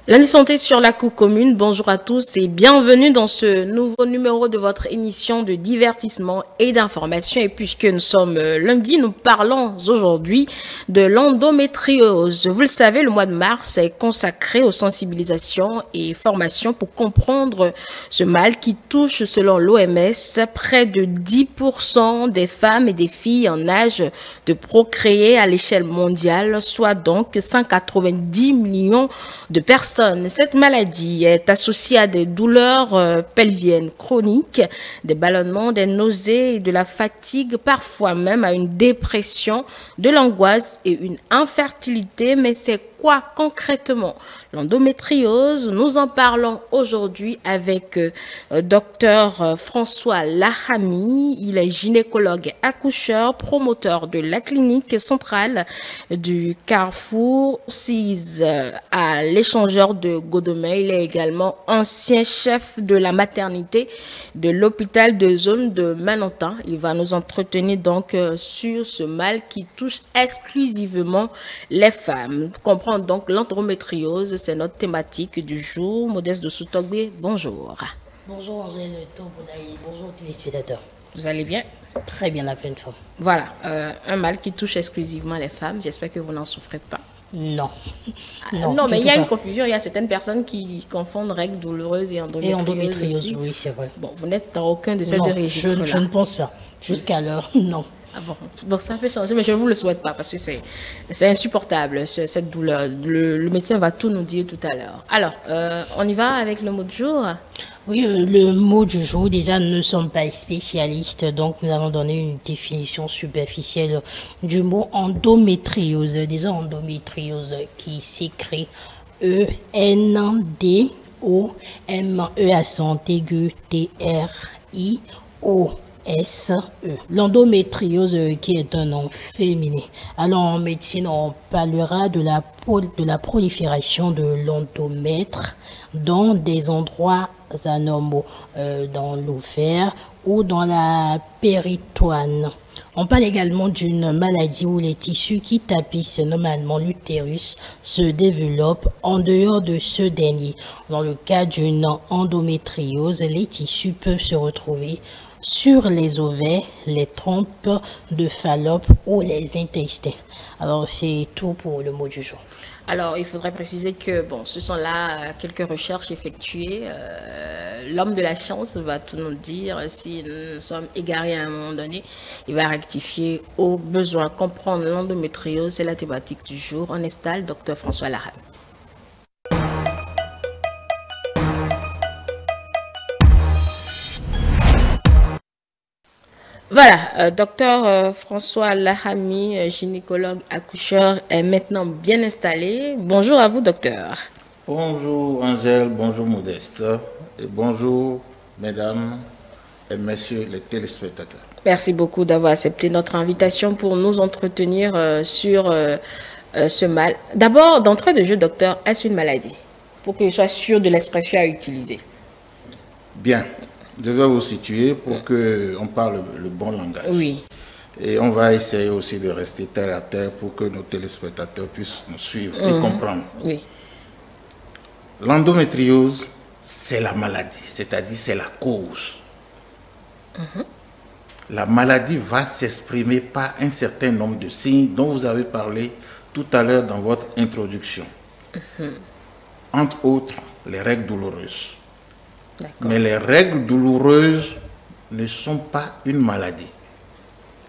Lundi Santé sur la coupe commune, bonjour à tous et bienvenue dans ce nouveau numéro de votre émission de divertissement et d'information. Et puisque nous sommes lundi, nous parlons aujourd'hui de l'endométriose. Vous le savez, le mois de mars est consacré aux sensibilisations et formations pour comprendre ce mal qui touche, selon l'OMS, près de 10% des femmes et des filles en âge de procréer à l'échelle mondiale, soit donc 190 millions de personnes. Cette maladie est associée à des douleurs pelviennes chroniques, des ballonnements, des nausées et de la fatigue, parfois même à une dépression, de l'angoisse et une infertilité. Mais c'est quoi concrètement l'endométriose? Nous en parlons aujourd'hui avec Dr François Lahami. Il est gynécologue accoucheur, promoteur de la clinique centrale du Carrefour 6 à l'échangeur de Godomey. Il est également ancien chef de la maternité de l'hôpital de zone de Menontin. Il va nous entretenir donc sur ce mal qui touche exclusivement les femmes. Comprendre donc l'endométriose, c'est notre thématique du jour. Modeste de Soutogbe, bonjour. Bonjour Angèle Tobonaï, bonjour téléspectateurs. Vous allez bien? Très bien, la pleine forme. Voilà, un mal qui touche exclusivement les femmes. J'espère que vous n'en souffrez pas. Non. Non, mais il y a une confusion. Il y a certaines personnes qui confondent règles douloureuses et endométriose. Et endométriose, oui, c'est vrai. Bon, vous n'êtes dans aucun de ces deux registres-là. Je ne pense pas. Jusqu'à l'heure, non. Ah bon, donc ça fait changer, mais je ne vous le souhaite pas parce que c'est insupportable, cette douleur. Le médecin va tout nous dire tout à l'heure. Alors, on y va avec le mot du jour? Oui, le mot du jour, déjà, nous ne sommes pas spécialistes, donc nous allons donner une définition superficielle du mot endométriose. Déjà, endométriose qui s'écrit E-N-D-O-M-E accent aigu T-R-I-O. S-E. L'endométriose qui est un nom féminin. Alors en médecine, on parlera de la prolifération de l'endomètre dans des endroits anormaux, dans l'ovaire ou dans la péritoine. On parle également d'une maladie où les tissus qui tapissent normalement l'utérus se développent en dehors de ce dernier. Dans le cas d'une endométriose, les tissus peuvent se retrouver sur les ovaires, les trompes de Fallope ou les intestins. Alors, c'est tout pour le mot du jour. Alors, il faudrait préciser que, bon, ce sont là quelques recherches effectuées. L'homme de la science va tout nous dire. Si nous sommes égarés à un moment donné, il va rectifier au besoin. Comprendre l'endométriose, c'est la thématique du jour. On installe Dr François Lahami. Voilà, docteur François Lahami, gynécologue accoucheur, est maintenant bien installé. Bonjour à vous, docteur. Bonjour Angèle, bonjour Modeste, et bonjour mesdames et messieurs les téléspectateurs. Merci beaucoup d'avoir accepté notre invitation pour nous entretenir sur ce mal. D'abord, d'entrée de jeu, docteur, est-ce une maladie? Pour que je sois sûr de l'expression à utiliser. Bien. Je vais vous situer pour qu'on parle le bon langage. Oui. Et on va essayer aussi de rester terre à terre pour que nos téléspectateurs puissent nous suivre et comprendre. Oui. L'endométriose, c'est la maladie, c'est-à-dire c'est la cause. La maladie va s'exprimer par un certain nombre de signes dont vous avez parlé tout à l'heure dans votre introduction. Entre autres, les règles douloureuses. Mais les règles douloureuses ne sont pas une maladie.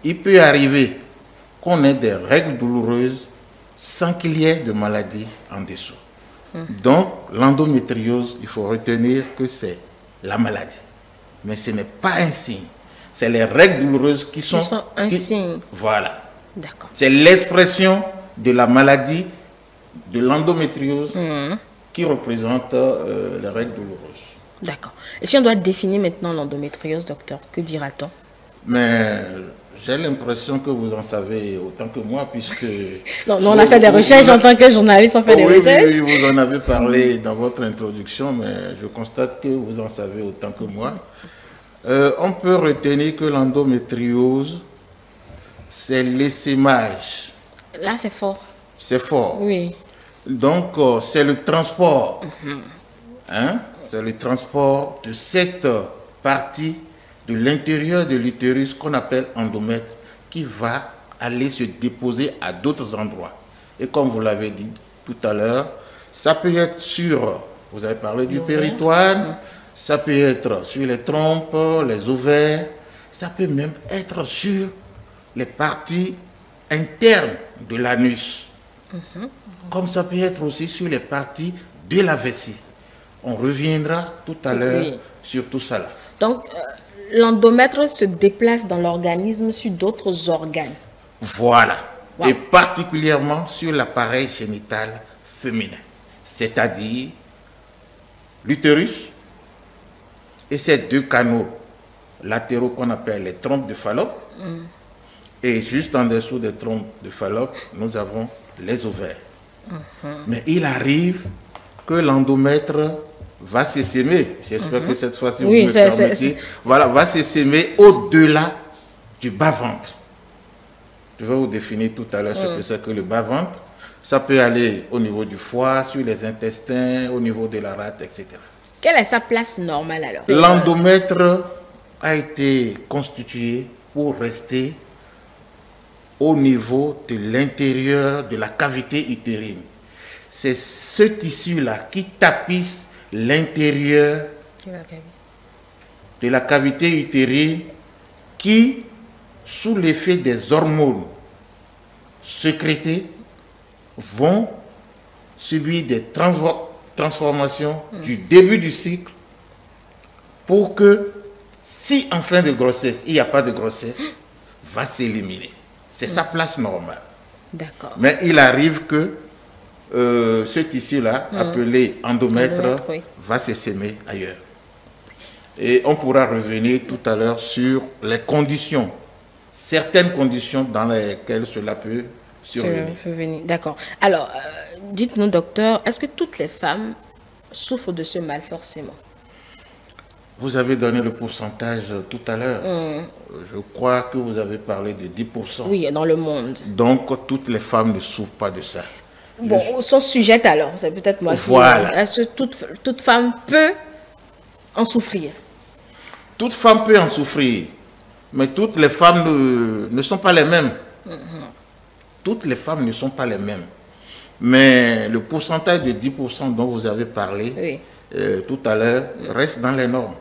Il peut arriver qu'on ait des règles douloureuses sans qu'il y ait de maladie en dessous. Donc, l'endométriose, il faut retenir que c'est la maladie. Mais ce n'est pas un signe. C'est les règles douloureuses qui sont un signe. Voilà. D'accord. C'est l'expression de la maladie de l'endométriose qui représente les règles douloureuses. D'accord. Et si on doit définir maintenant l'endométriose, docteur, que dira-t-on? Mais j'ai l'impression que vous en savez autant que moi, puisque... Non, on a fait des recherches en tant que journaliste, on fait des recherches. Oui, vous en avez parlé dans votre introduction, mais je constate que vous en savez autant que moi. On peut retenir que l'endométriose, c'est l'essaimage. Là, c'est fort. C'est fort. Oui. Donc, c'est le transport. Hein? C'est le transport de cette partie de l'intérieur de l'utérus qu'on appelle endomètre qui va aller se déposer à d'autres endroits. Et comme vous l'avez dit tout à l'heure, ça peut être sur, vous avez parlé du péritoine, ça peut être sur les trompes, les ovaires, ça peut même être sur les parties internes de l'anus. Comme ça peut être aussi sur les parties de la vessie. On reviendra tout à l'heure sur tout ça là. Donc, l'endomètre se déplace dans l'organisme sur d'autres organes. Voilà. Et particulièrement sur l'appareil génital féminin. C'est-à-dire l'utérus et ces deux canaux latéraux qu'on appelle les trompes de Fallope. Et juste en dessous des trompes de Fallope, nous avons les ovaires. Mais il arrive que l'endomètre va s'essaimer. J'espère que cette fois-ci, vous me permettez. Voilà, va s'essaimer au-delà du bas-ventre. Je vais vous définir tout à l'heure ce que c'est que le bas-ventre. Ça peut aller au niveau du foie, sur les intestins, au niveau de la rate, etc. Quelle est sa place normale alors? L'endomètre a été constitué pour rester au niveau de l'intérieur de la cavité utérine. C'est ce tissu-là qui tapisse l'intérieur de la cavité utérine qui, sous l'effet des hormones sécrétées, vont subir des transformations du début du cycle pour que, si en fin de grossesse, il n'y a pas de grossesse, va s'éliminer. C'est sa place normale. D'accord. Mais il arrive que ce tissu-là, appelé endomètre, va s'essaimer ailleurs. Et on pourra revenir tout à l'heure sur les conditions, certaines conditions dans lesquelles cela peut survenir. D'accord. Alors, dites-nous, docteur, est-ce que toutes les femmes souffrent de ce mal forcément? Vous avez donné le pourcentage tout à l'heure. Je crois que vous avez parlé de 10%. Oui, dans le monde. Donc, toutes les femmes ne souffrent pas de ça. Bon, sont sujettes alors, c'est peut-être moi qui... Voilà. Est-ce que toute femme peut en souffrir? Toute femme peut en souffrir, mais toutes les femmes ne sont pas les mêmes. Toutes les femmes ne sont pas les mêmes. Mais le pourcentage de 10% dont vous avez parlé tout à l'heure reste dans les normes.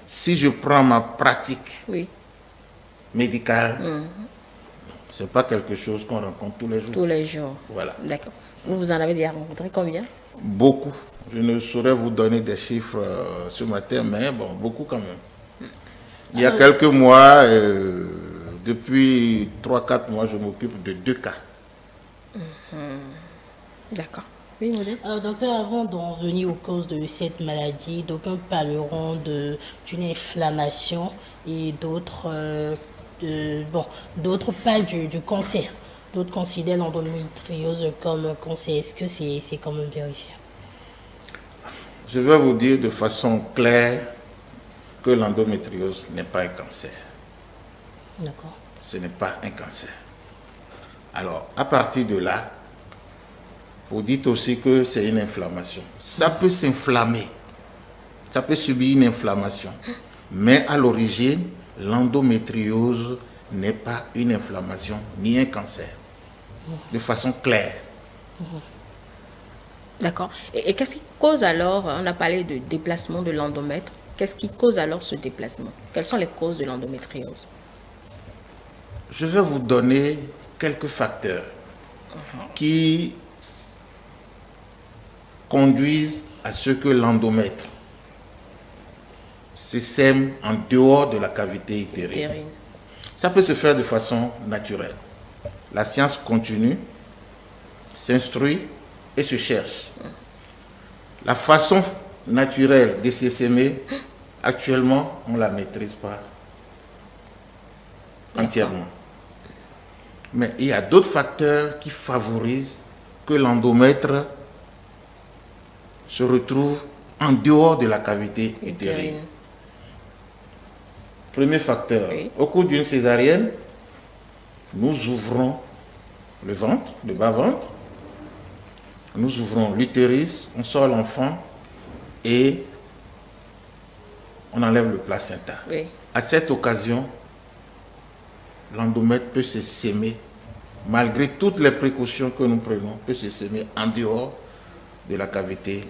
Si je prends ma pratique médicale, ce n'est pas quelque chose qu'on rencontre tous les jours. Tous les jours. Voilà. D'accord. Vous en avez déjà rencontré combien? Beaucoup. Je ne saurais vous donner des chiffres ce matin, mais bon, beaucoup quand même. Il y a quelques mois, depuis 3-4 mois, je m'occupe de 2 cas. D'accord. Oui, Modeste. Alors, docteur, avant d'en venir aux causes de cette maladie, d'aucuns parleront d'une inflammation et d'autres parlent du cancer. D'autres considèrent l'endométriose comme cancer. Est-ce que c'est quand même vérifié? Je vais vous dire de façon claire que l'endométriose n'est pas un cancer. D'accord. Ce n'est pas un cancer. Alors, à partir de là, vous dites aussi que c'est une inflammation. Ça peut s'inflammer. Ça peut subir une inflammation. Mais à l'origine, l'endométriose n'est pas une inflammation ni un cancer. De façon claire. D'accord. Et qu'est-ce qui cause alors, on a parlé de déplacement de l'endomètre, qu'est-ce qui cause alors ce déplacement? Quelles sont les causes de l'endométriose? Je vais vous donner quelques facteurs qui conduisent à ce que l'endomètre s'essaime en dehors de la cavité utérine. Ça peut se faire de façon naturelle. La science continue, s'instruit et se cherche. La façon naturelle de s'essaimer, actuellement, on ne la maîtrise pas entièrement. Mais il y a d'autres facteurs qui favorisent que l'endomètre se retrouve en dehors de la cavité utérine. Premier facteur, au cours d'une césarienne, nous ouvrons le ventre, le bas-ventre, nous ouvrons l'utérus, on sort l'enfant et on enlève le placenta. Oui. À cette occasion, l'endomètre peut se sémer, malgré toutes les précautions que nous prenons, peut se sémer en dehors de la cavité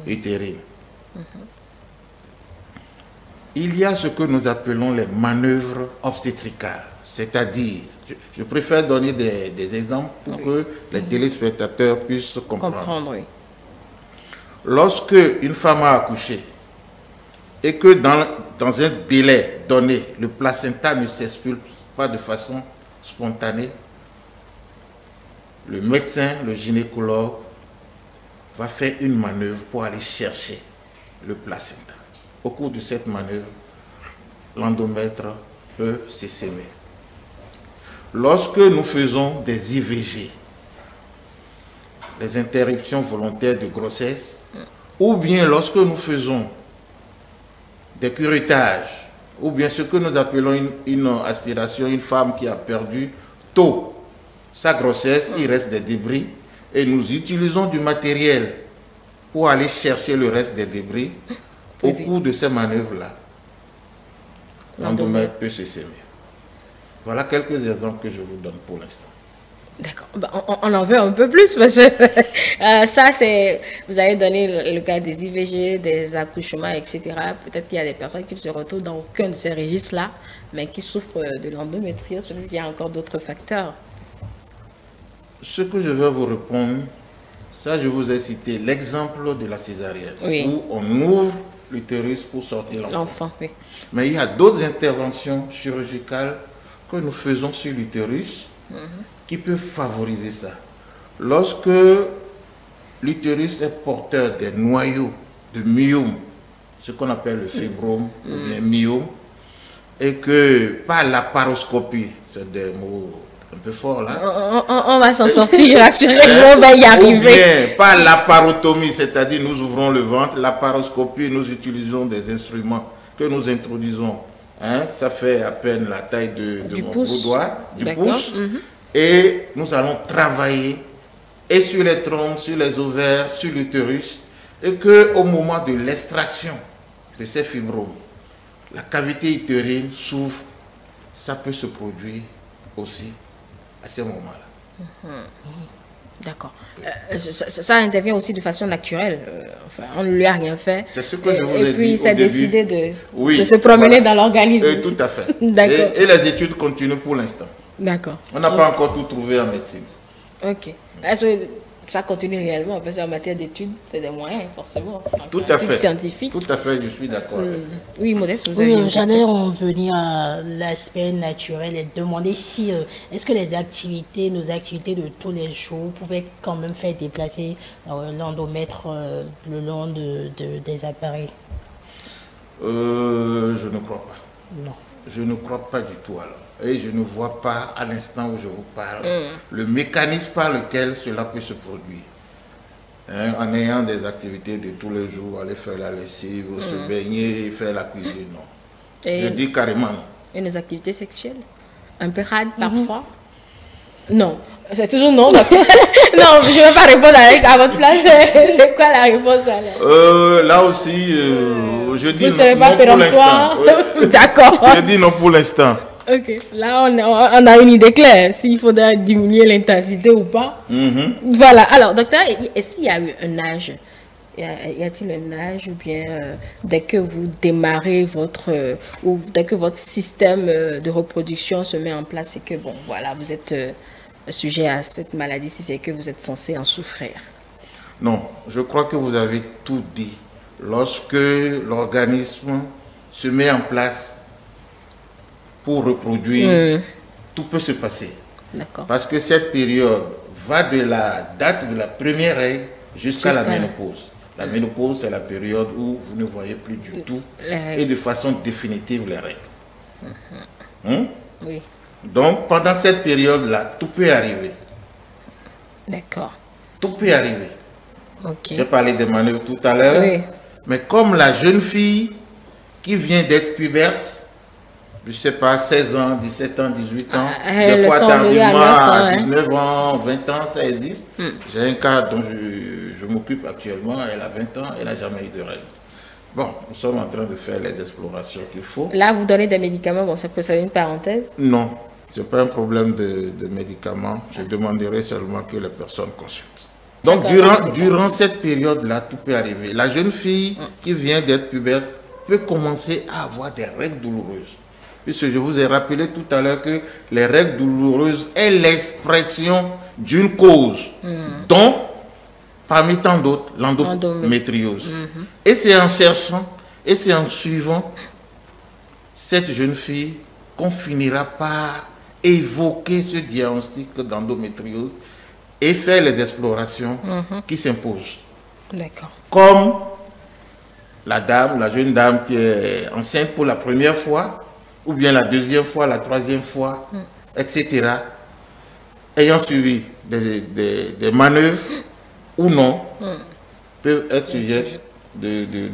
utérine. Il y a ce que nous appelons les manœuvres obstétricales, c'est-à-dire, je préfère donner des exemples pour que les téléspectateurs puissent comprendre. Oui. Lorsque une femme a accouché et que dans un délai donné, le placenta ne s'expulse pas de façon spontanée, le médecin, le gynécologue, va faire une manœuvre pour aller chercher le placenta. Au cours de cette manœuvre, l'endomètre peut s'essaimer. Lorsque nous faisons des IVG, les interruptions volontaires de grossesse, ou bien lorsque nous faisons des curetages, ou bien ce que nous appelons une aspiration, une femme qui a perdu tôt sa grossesse, il reste des débris, et nous utilisons du matériel pour aller chercher le reste des débris. Au cours de ces manœuvres-là, l'endomètre peut se sémer. Voilà quelques exemples que je vous donne pour l'instant. D'accord. On en veut un peu plus parce que ça, c'est. Vous avez donné le cas des IVG, des accouchements, etc. Peut-être qu'il y a des personnes qui se retrouvent dans aucun de ces registres-là, mais qui souffrent de l'endométriose. Peut-être qu'il y a encore d'autres facteurs. Ce que je vais vous répondre, ça, je vous ai cité l'exemple de la césarienne, où on ouvre l'utérus pour sortir l'enfant. Oui. Mais il y a d'autres interventions chirurgicales que nous faisons sur l'utérus qui peuvent favoriser ça. Lorsque l'utérus est porteur des noyaux de myome, ce qu'on appelle le fibrome ou bien myome, et que par la paroscopie, c'est des mots un peu forts là. On va s'en sortir, rassurez-vous, on va y arriver. Ou bien par la parotomie, c'est-à-dire nous ouvrons le ventre, la paroscopie, nous utilisons des instruments que nous introduisons. Ça fait à peine la taille de mon gros doigt, du pouce. Et nous allons travailler et sur les troncs, sur les ovaires, sur l'utérus, et qu'au moment de l'extraction de ces fibromes, la cavité utérine s'ouvre, ça peut se produire aussi à ce moment-là. D'accord. Ça intervient aussi de façon naturelle. Enfin, on ne lui a rien fait. C'est ce que je vous ai dit. Et puis, ça a décidé de se voilà. promener dans l'organisme. Tout à fait. D'accord. Et les études continuent pour l'instant. D'accord. On n'a pas encore tout trouvé en médecine. Ok. Est-ce que ça continue réellement? Parce qu'en matière d'études, c'est des moyens, forcément. Tout à fait. Scientifique. Tout à fait, je suis d'accord. Oui, Modeste, vous avez une question. J'allais en venir à l'aspect naturel et demander si, est-ce que les activités, nos activités de tous les jours pouvaient quand même faire déplacer l'endomètre le long des appareils? Je ne crois pas. Non. Je ne crois pas du tout alors. Et je ne vois pas à l'instant où je vous parle le mécanisme par lequel cela peut se produire. En ayant des activités de tous les jours, aller faire la lessive, se baigner, faire la cuisine, non. Je dis carrément non. Et nos activités sexuelles? Un peu rades parfois? Non. C'est toujours non. Non, je ne vais pas répondre à votre place. C'est quoi la réponse alors? Là aussi, je dis non pour l'instant. D'accord. Je dis non pour l'instant. Ok, là on a une idée claire, s'il faudra diminuer l'intensité ou pas. Voilà, alors docteur, est-ce qu'il y a eu un âge? Y a-t-il un âge ou bien dès que vous démarrez ou dès que votre système de reproduction se met en place et que bon, voilà, vous êtes sujet à cette maladie, si c'est que vous êtes censé en souffrir? Non, je crois que vous avez tout dit. Lorsque l'organisme se met en place pour reproduire, tout peut se passer. Parce que cette période va de la date de la première règle jusqu'à la ménopause. La ménopause, c'est la période où vous ne voyez plus du tout et de façon définitive les règles. Oui. Donc, pendant cette période-là, tout peut arriver. D'accord. Tout peut arriver. Okay. J'ai parlé des manœuvres tout à l'heure, mais comme la jeune fille qui vient d'être puberte, je sais pas, 16 ans, 17 ans, 18 ans, Elles des fois sont tardivement à à 19 ans, 20 ans, ça existe. J'ai un cas dont je m'occupe actuellement, elle a 20 ans, elle n'a jamais eu de règles. Bon, nous sommes en train de faire les explorations qu'il faut. Là, vous donnez des médicaments, bon, ça peut être une parenthèse. Non, ce n'est pas un problème de médicaments. Je demanderai seulement que les personnes consultent. Donc, durant cette période-là, tout peut arriver. La jeune fille qui vient d'être pubère peut commencer à avoir des règles douloureuses. Puisque je vous ai rappelé tout à l'heure que les règles douloureuses est l'expression d'une cause, dont, parmi tant d'autres, l'endométriose. Et c'est en cherchant, et c'est en suivant cette jeune fille qu'on finira par évoquer ce diagnostic d'endométriose et faire les explorations qui s'imposent. D'accord. Comme la jeune dame qui est enceinte pour la première fois, ou bien la deuxième fois, la troisième fois, etc., ayant suivi des manœuvres ou non, peuvent être sujets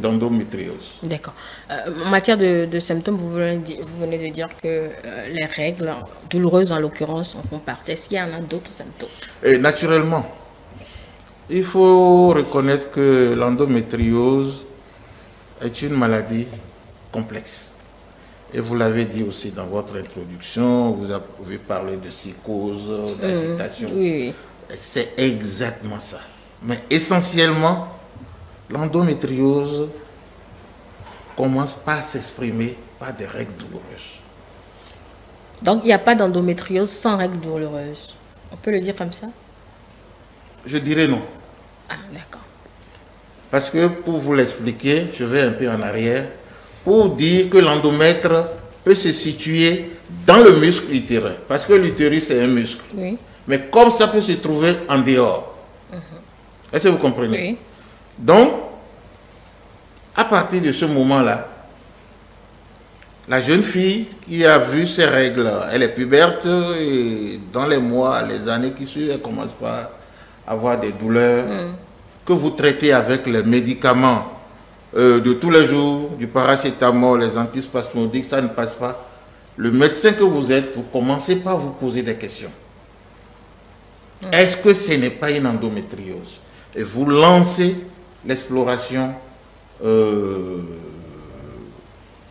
d'endométriose. D'accord. En matière de symptômes, vous venez de dire que les règles douloureuses, en l'occurrence, en font partie. Est-ce qu'il y en a d'autres symptômes? Et naturellement, il faut reconnaître que l'endométriose est une maladie complexe. Et vous l'avez dit aussi dans votre introduction, vous avez parlé de psychose, d'agitation. Oui. C'est exactement ça. Mais essentiellement, l'endométriose commence par s'exprimer par des règles douloureuses. Donc, il n'y a pas d'endométriose sans règles douloureuses. On peut le dire comme ça? Je dirais non. Ah, d'accord. Parce que pour vous l'expliquer, je vais un peu en arrière, pour dire que l'endomètre peut se situer dans le muscle utérin. Parce que l'utérus, c'est un muscle. Oui. Mais comme ça peut se trouver en dehors. Est-ce que vous comprenez? Oui. Donc, à partir de ce moment-là, la jeune fille qui a vu ses règles, elle est puberte et dans les mois, les années qui suivent, elle commence par avoir des douleurs que vous traitez avec les médicaments de tous les jours, du paracétamol, les antispasmodiques, ça ne passe pas. Le médecin que vous êtes, vous commencez par vous poser des questions. Est-ce que ce n'est pas une endométriose? Et vous lancez l'exploration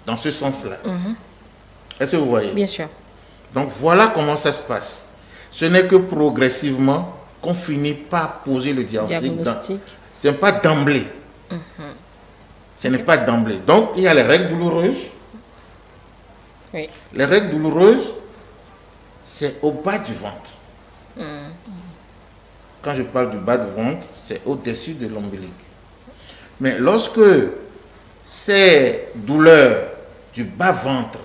dans ce sens-là. Est-ce que vous voyez? Bien sûr. Donc voilà comment ça se passe. Ce n'est que progressivement qu'on finit par poser le diagnostic. Ce n'est pas d'emblée. Ce n'est pas d'emblée. Donc il y a les règles douloureuses. Oui. Les règles douloureuses, c'est au bas du ventre. Quand je parle du bas du ventre, c'est au-dessus de l'ombilic. Mais lorsque ces douleurs du bas-ventre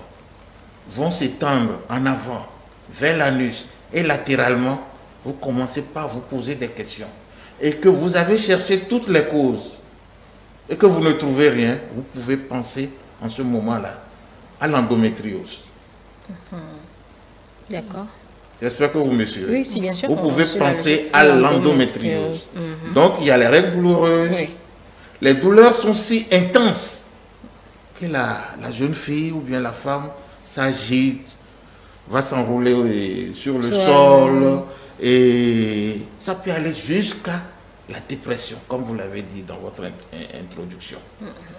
vont s'étendre en avant, vers l'anus et latéralement, vous commencez par vous poser des questions. Et que vous avez cherché toutes les causes et que vous ne trouvez rien, vous pouvez penser en ce moment-là à l'endométriose. D'accord. J'espère que vous me suivez. Oui, si, bien sûr. Vous pouvez penser à l'endométriose. Donc, il y a les règles douloureuses. Oui. Les douleurs sont si intenses que la jeune fille ou bien la femme s'agite, va s'enrouler sur le sol et ça peut aller jusqu'à la dépression, comme vous l'avez dit dans votre introduction.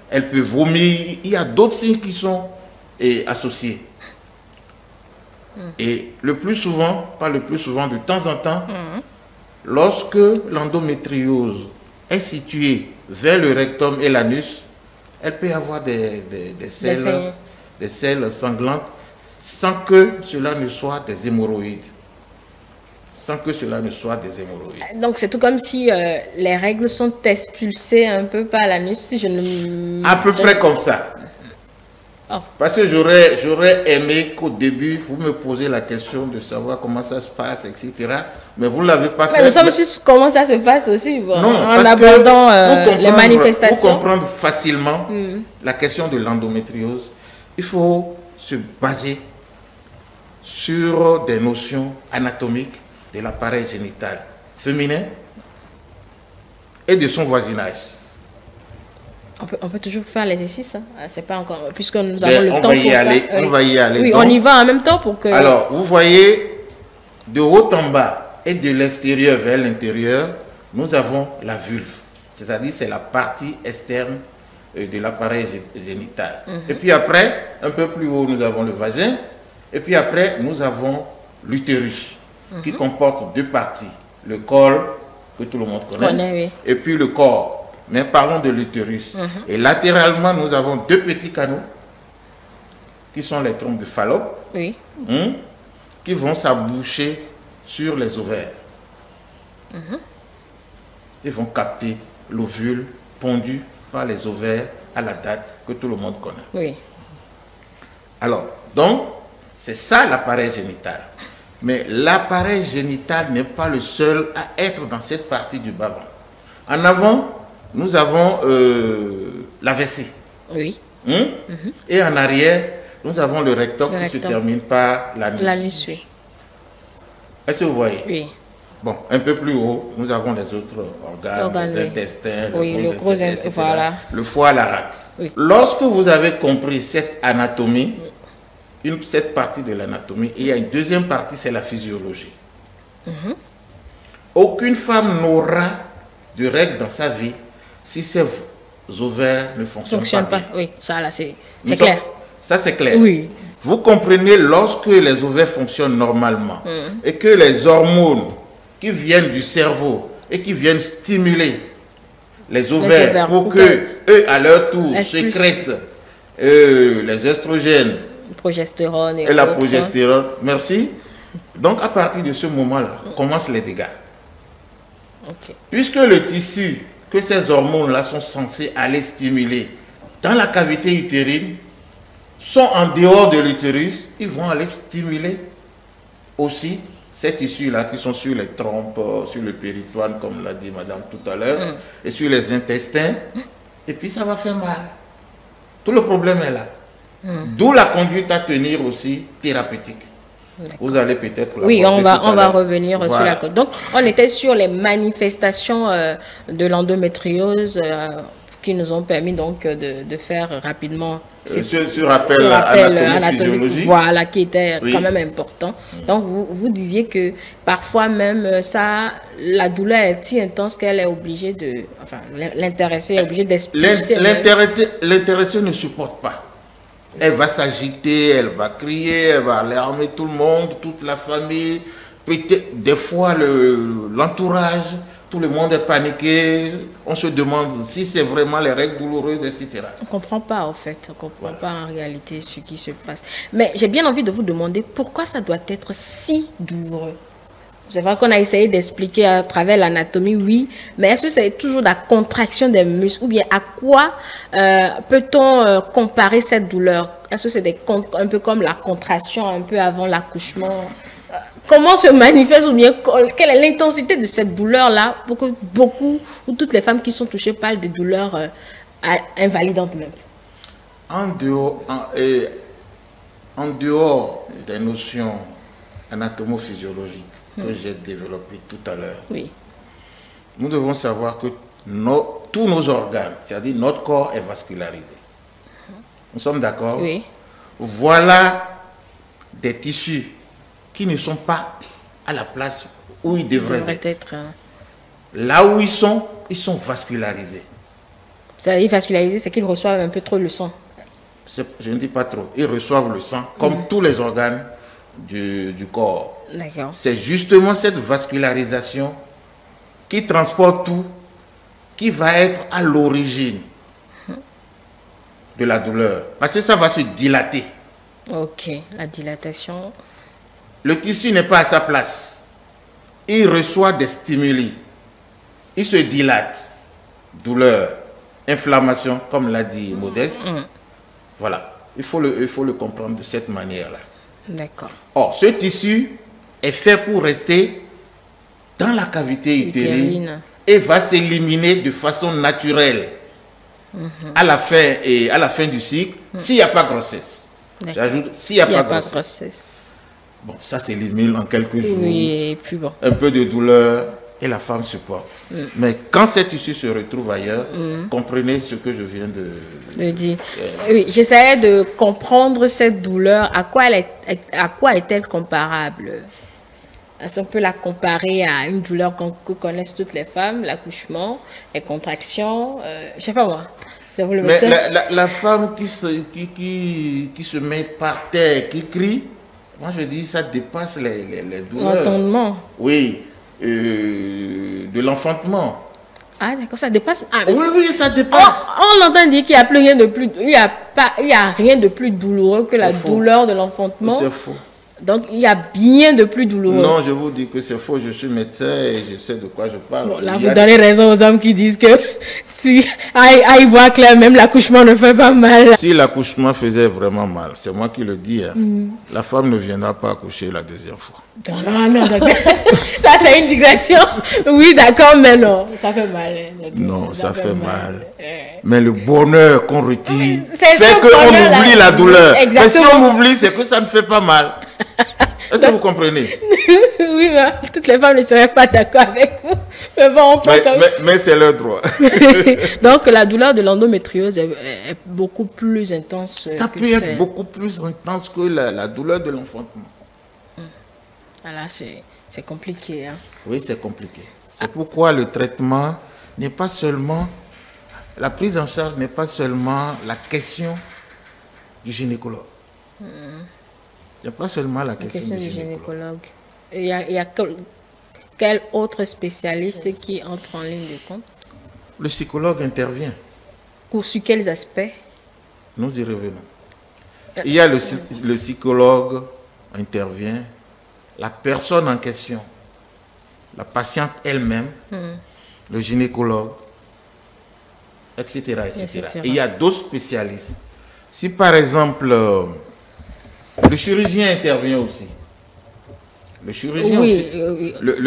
Elle peut vomir. Il y a d'autres signes qui sont associés. Et le plus souvent, pas le plus souvent, de temps en temps, lorsque l'endométriose est située vers le rectum et l'anus, elle peut avoir des selles sanglantes sans que cela ne soit des hémorroïdes. Donc c'est tout comme si les règles sont expulsées un peu par l'anus, si je ne... À peu près comme ça. Parce que j'aurais aimé qu'au début, vous me posiez la question de savoir comment ça se passe, etc. Mais vous ne l'avez pas fait. Mais nous sommes sur comment ça se passe aussi, non, en abordant les manifestations. Pour comprendre facilement la question de l'endométriose, il faut se baser sur des notions anatomiques de l'appareil génital féminin et de son voisinage. On peut toujours faire l'exercice. Hein. C'est pas encore... Puisque nous avons le temps pour ça. On va y aller. Oui, donc, on y va en même temps pour que... Alors, vous voyez, de haut en bas et de l'extérieur vers l'intérieur, nous avons la vulve. C'est-à-dire, c'est la partie externe de l'appareil génital. Et puis après, un peu plus haut, nous avons le vagin. Et puis après, nous avons l'utérus, qui comporte deux parties. Le col, que tout le monde connaît, oui. et puis le corps. Mais parlons de l'utérus. Et latéralement, nous avons deux petits canaux, qui sont les trompes de Fallope, Oui. qui vont s'aboucher sur les ovaires. Ils vont capter l'ovule pondu par les ovaires à la date que tout le monde connaît. Oui. Alors, donc, c'est ça l'appareil génital. Mais l'appareil génital n'est pas le seul à être dans cette partie du bas-ventre. En avant, nous avons la vessie. Oui. Et en arrière, nous avons le rectum qui se termine par l'anus. L'anus, oui. Est-ce que vous voyez? Oui. Bon, un peu plus haut, nous avons les autres organes, les intestins, le gros intestin, voilà. Le foie, la rate. Oui. Lorsque vous avez compris cette anatomie, cette partie de l'anatomie, il y a une deuxième partie, c'est la physiologie. Aucune femme n'aura de règles dans sa vie si ses ovaires ne fonctionnent pas bien. Oui, ça là, c'est clair. Ça, c'est clair. Oui. Vous comprenez, lorsque les ovaires fonctionnent normalement et que les hormones qui viennent du cerveau et qui viennent stimuler les ovaires pour que eux, à leur tour, sécrètent les estrogènes, progestérone et la progestérone. Merci. Donc, à partir de ce moment-là, commencent les dégâts. Puisque le tissu que ces hormones-là sont censées aller stimuler dans la cavité utérine sont en dehors de l'utérus, ils vont aller stimuler aussi ces tissus-là qui sont sur les trompes, sur le péritoine, comme l'a dit madame tout à l'heure, et sur les intestins, et puis ça va faire mal. Tout le problème est là. D'où la conduite à tenir aussi thérapeutique. Vous allez peut-être... Oui, on va revenir sur la côte. Donc, on était sur les manifestations de l'endométriose qui nous ont permis donc de faire rapidement ce rappel anatomique, voilà, qui était quand même important. Donc, vous disiez que parfois même, la douleur est si intense qu'elle est obligée de... Enfin, l'intéressée est obligée d'expulser. L'intéressée ne supporte pas. Elle va s'agiter, elle va crier, elle va alarmer tout le monde, toute la famille. Peut-être des fois l'entourage, tout le monde est paniqué. On se demande si c'est vraiment les règles douloureuses, etc. On ne comprend pas en fait, on ne comprend pas en réalité ce qui se passe. Mais j'ai bien envie de vous demander pourquoi ça doit être si douloureux. C'est vrai qu'on a essayé d'expliquer à travers l'anatomie, oui, mais est-ce que c'est toujours la contraction des muscles ou bien à quoi peut-on comparer cette douleur? Est-ce que c'est un peu comme la contraction un peu avant l'accouchement? Comment se manifeste ou bien quelle est l'intensité de cette douleur-là pour que beaucoup ou toutes les femmes qui sont touchées parlent de douleurs invalidantes même? En dehors des notions anatomo-physiologiques que j'ai développées tout à l'heure, nous devons savoir que tous nos organes, c'est-à-dire notre corps est vascularisé. Nous sommes d'accord? Oui. Voilà des tissus qui ne sont pas à la place où ils devraient être. Là où ils sont vascularisés. C'est-à-dire vascularisés, c'est qu'ils reçoivent un peu trop le sang. Je ne dis pas trop. Ils reçoivent le sang comme tous les organes du corps. D'accord. C'est justement cette vascularisation qui transporte tout, qui va être à l'origine de la douleur. Parce que ça va se dilater. Ok, la dilatation. Le tissu n'est pas à sa place. Il reçoit des stimuli. Il se dilate. Douleur, inflammation, comme l'a dit Modeste. Voilà. Il faut le comprendre de cette manière-là. D'accord. Or, ce tissu est fait pour rester dans la cavité utérine et va s'éliminer de façon naturelle à la fin du cycle, s'il n'y a pas grossesse. J'ajoute, s'il n'y a pas grossesse. Bon, ça s'élimine en quelques jours. Oui, et puis bon. Un peu de douleur, et la femme supporte. Mais quand cette issue se retrouve ailleurs, comprenez ce que je viens de dire. Oui, j'essayais de comprendre cette douleur. À quoi est-elle comparable? Est-ce qu'on peut la comparer à une douleur que connaissent toutes les femmes, l'accouchement, les contractions, je sais pas moi. C'est vous le médecin. La femme qui se met par terre, qui crie, moi je dis ça dépasse les douleurs. L'entendement. Oui, de l'enfantement. Ah d'accord, ça dépasse. Ah, oui, ça dépasse. On entend dire qu'il n'y a plus rien de plus, il y a rien de plus douloureux que la douleur de l'enfantement. C'est faux. Donc, il y a bien de plus douloureux. Non, je vous dis que c'est faux. Je suis médecin et je sais de quoi je parle. Bon, là, vous donnez raison aux hommes qui disent que si à y voir clair, même l'accouchement ne fait pas mal. Si l'accouchement faisait vraiment mal, c'est moi qui le dis, hein, la femme ne viendra pas accoucher la deuxième fois. Non, d'accord. Ça, c'est une digression. Oui, d'accord, mais non, ça fait mal. Non, ça fait mal. Mais le bonheur qu'on retire, c'est qu'on oublie la douleur. Exactement. Mais si on oublie, c'est que ça ne fait pas mal. Est-ce que vous comprenez? Oui, mais toutes les femmes ne seraient pas d'accord avec vous. Mais bon, mais c'est leur droit. Donc, la douleur de l'endométriose est beaucoup plus intense. Ça peut être beaucoup plus intense que la douleur de l'enfantement. Voilà, c'est compliqué. Hein. Oui, c'est compliqué. C'est pourquoi le traitement n'est pas seulement... La prise en charge n'est pas seulement la question du gynécologue. Il n'y a pas seulement la question du gynécologue. Il y a quel autre spécialiste qui entre en ligne de compte? Le psychologue intervient. Sur quels aspects? Nous y revenons. Il y a le psychologue intervient, la personne en question, la patiente elle-même, le gynécologue, etc., etc. Et il y a d'autres spécialistes. Si par exemple, le chirurgien intervient aussi. Le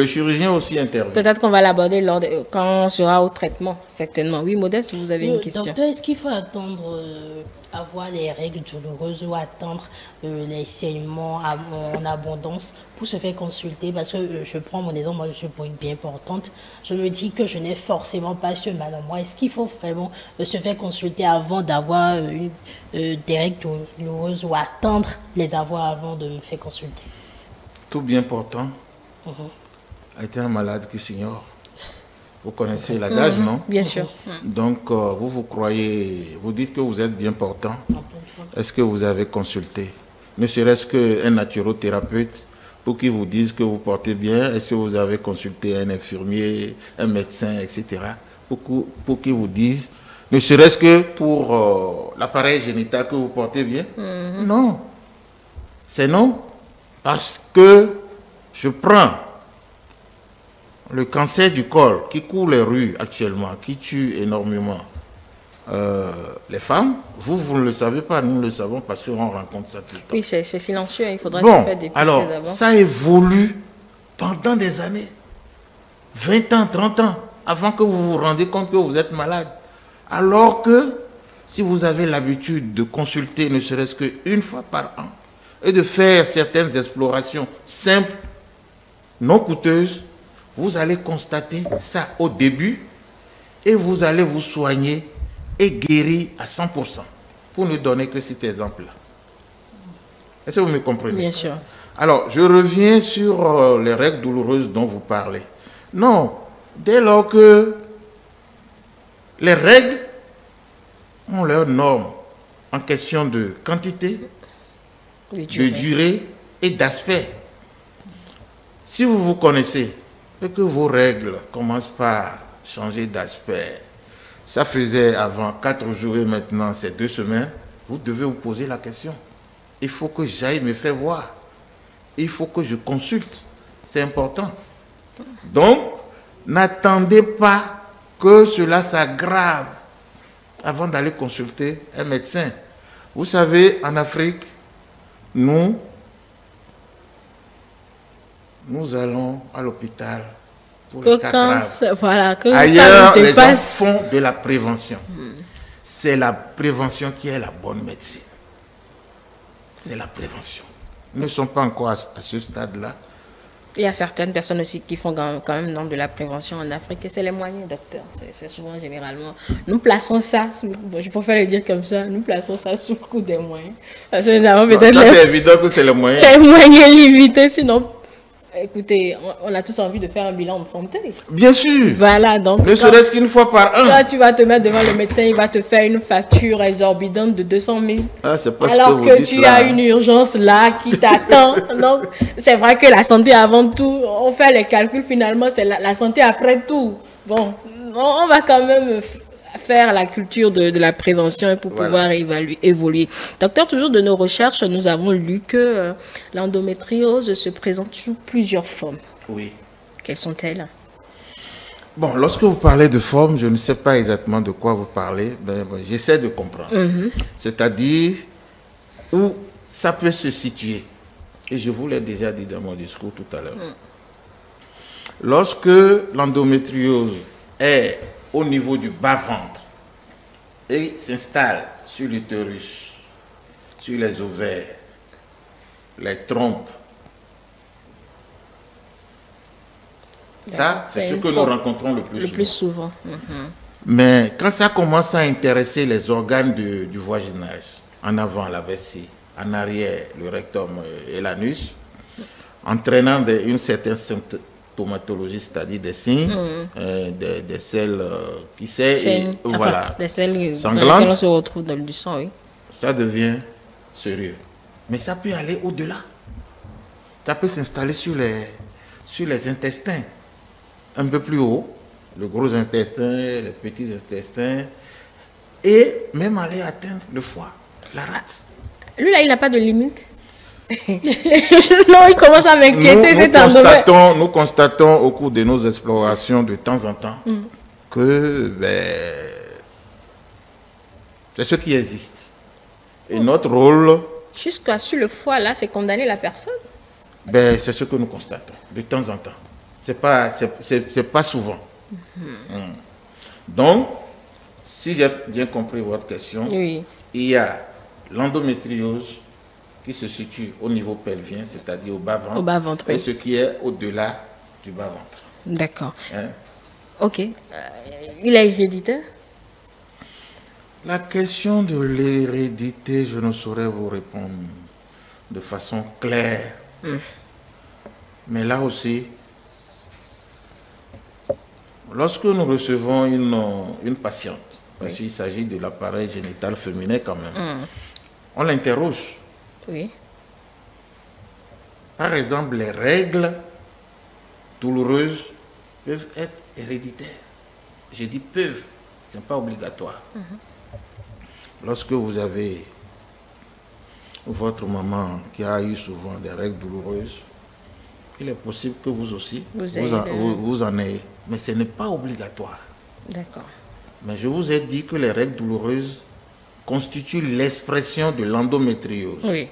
chirurgien aussi intervient. Peut-être qu'on va l'aborder quand on sera au traitement, certainement. Oui, Modeste, vous avez une question. Docteur, est-ce qu'il faut attendre avoir les règles douloureuses ou attendre les saignements en abondance pour se faire consulter? Parce que je prends mon exemple, moi je suis bien portante. Je me dis que je n'ai forcément pas ce mal en moi. Est-ce qu'il faut vraiment se faire consulter avant d'avoir des règles douloureuses ou attendre les avoir avant de me faire consulter? Tout bien portant a été un malade qui s'ignore. Vous connaissez l'adage, non? Bien sûr. Donc, vous croyez, vous dites que vous êtes bien portant. Est-ce que vous avez consulté? Ne serait-ce qu'un naturothérapeute pour qu'il vous dise que vous portez bien. Est-ce que vous avez consulté un infirmier, un médecin, etc. pour qu'il vous dise, ne serait-ce que pour l'appareil génital que vous portez bien? Non. C'est non. Parce que je prends le cancer du col qui court les rues actuellement, qui tue énormément les femmes. Vous ne le savez pas, nous le savons parce qu'on rencontre ça tout le temps. Oui, c'est silencieux, il faudrait se faire dépister alors, d'abord. Ça évolue pendant des années, 20 ans, 30 ans, avant que vous vous rendiez compte que vous êtes malade. Alors que si vous avez l'habitude de consulter ne serait-ce qu'une fois par an, et de faire certaines explorations simples, non coûteuses, vous allez constater ça au début et vous allez vous soigner et guérir à 100%, pour ne donner que cet exemple-là. Est-ce que vous me comprenez? Bien sûr. Alors, je reviens sur les règles douloureuses dont vous parlez. Non, dès lors que les règles ont leurs normes en question de quantité, de durée et d'aspect. Si vous vous connaissez et que vos règles commencent par changer d'aspect, ça faisait avant 4 jours et maintenant c'est 2 semaines, vous devez vous poser la question. Il faut que j'aille me faire voir. Il faut que je consulte. C'est important. Donc, n'attendez pas que cela s'aggrave avant d'aller consulter un médecin. Vous savez, en Afrique, nous allons à l'hôpital pour les cas graves. Voilà, ailleurs, les gens font de la prévention. C'est la prévention qui est la bonne médecine. C'est la prévention. Nous ne sommes pas encore à ce stade-là. Il y a certaines personnes aussi qui font quand même donc, de la prévention en Afrique et c'est les moyens, docteur. C'est souvent, généralement, nous plaçons ça, je préfère le dire comme ça, nous plaçons ça sous le coup des moyens. Parce que nous avons peut-être c'est évident que c'est les moyens. Les moyens limités, sinon, écoutez, on a tous envie de faire un bilan de santé. Bien sûr. Voilà, donc. Ne serait-ce qu'une fois par an. Toi, tu vas te mettre devant le médecin, il va te faire une facture exorbitante de 200 000. Ah, c'est pas alors ce que, que tu as une urgence là qui t'attend. Donc, c'est vrai que la santé avant tout, on fait les calculs, finalement, c'est la santé après tout. Bon, on va quand même faire la culture de la prévention pour pouvoir évoluer. Docteur, toujours de nos recherches, nous avons lu que l'endométriose se présente sous plusieurs formes. Oui. Quelles sont-elles? Bon, lorsque vous parlez de forme, je ne sais pas exactement de quoi vous parlez, mais bon, j'essaie de comprendre. C'est-à-dire où ça peut se situer. Et je vous l'ai déjà dit dans mon discours tout à l'heure. Lorsque l'endométriose est au niveau du bas-ventre et s'installe sur l'utérus, sur les ovaires, les trompes, ça, c'est ce que nous rencontrons le plus souvent. Mais quand ça commence à intéresser les organes du voisinage, en avant la vessie, en arrière le rectum et l'anus, entraînant une certaine symptomatologie, c'est-à-dire des signes, des selles qui voilà, des selles sanglantes, on se retrouve dans du sang, oui. Ça devient sérieux. Mais ça peut aller au-delà. Ça peut s'installer sur les intestins, un peu plus haut, le gros intestin, les petits intestins, et même aller atteindre le foie, la rate. Lui, là, il n'a pas de limite. Non, il commence à m'inquiéter. Nous constatons au cours de nos explorations de temps en temps que c'est ce qui existe. Et notre rôle... Jusqu'à sur le foie, là, c'est condamner la personne. C'est ce que nous constatons de temps en temps. C'est pas souvent. Donc, si j'ai bien compris votre question, oui. Il y a l'endométriose qui se situe au niveau pelvien, c'est-à-dire au bas-ventre, et ce qui est au-delà du bas-ventre. D'accord. Ok. Il est héréditaire? La question de l'hérédité, je ne saurais vous répondre de façon claire. Mais là aussi, lorsque nous recevons une patiente, parce qu'il s'agit de l'appareil génital féminin quand même, on l'interroge. Oui. Par exemple, les règles douloureuses peuvent être héréditaires. Je dis peuvent, ce n'est pas obligatoire. Lorsque vous avez votre maman qui a eu souvent des règles douloureuses, il est possible que vous aussi, vous en ayez. Mais ce n'est pas obligatoire. D'accord. Mais je vous ai dit que les règles douloureuses constituent l'expression de l'endométriose. Oui.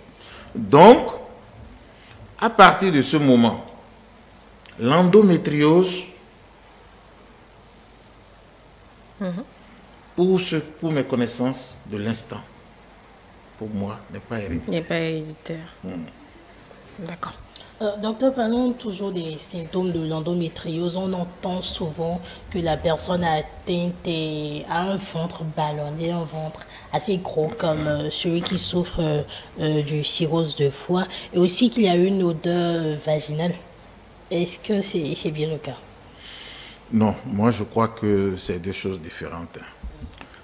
Donc, à partir de ce moment, l'endométriose, pour mes connaissances de l'instant, pour moi, n'est pas héréditaire. Il n'est pas héréditaire. D'accord. Docteur, parlons toujours des symptômes de l'endométriose. On entend souvent que la personne atteinte a un ventre ballonné, un ventre assez gros comme celui qui souffre du cirrhose de foie, et aussi qu'il y a une odeur vaginale. Est-ce que c'est bien le cas? Non, moi je crois que c'est deux choses différentes.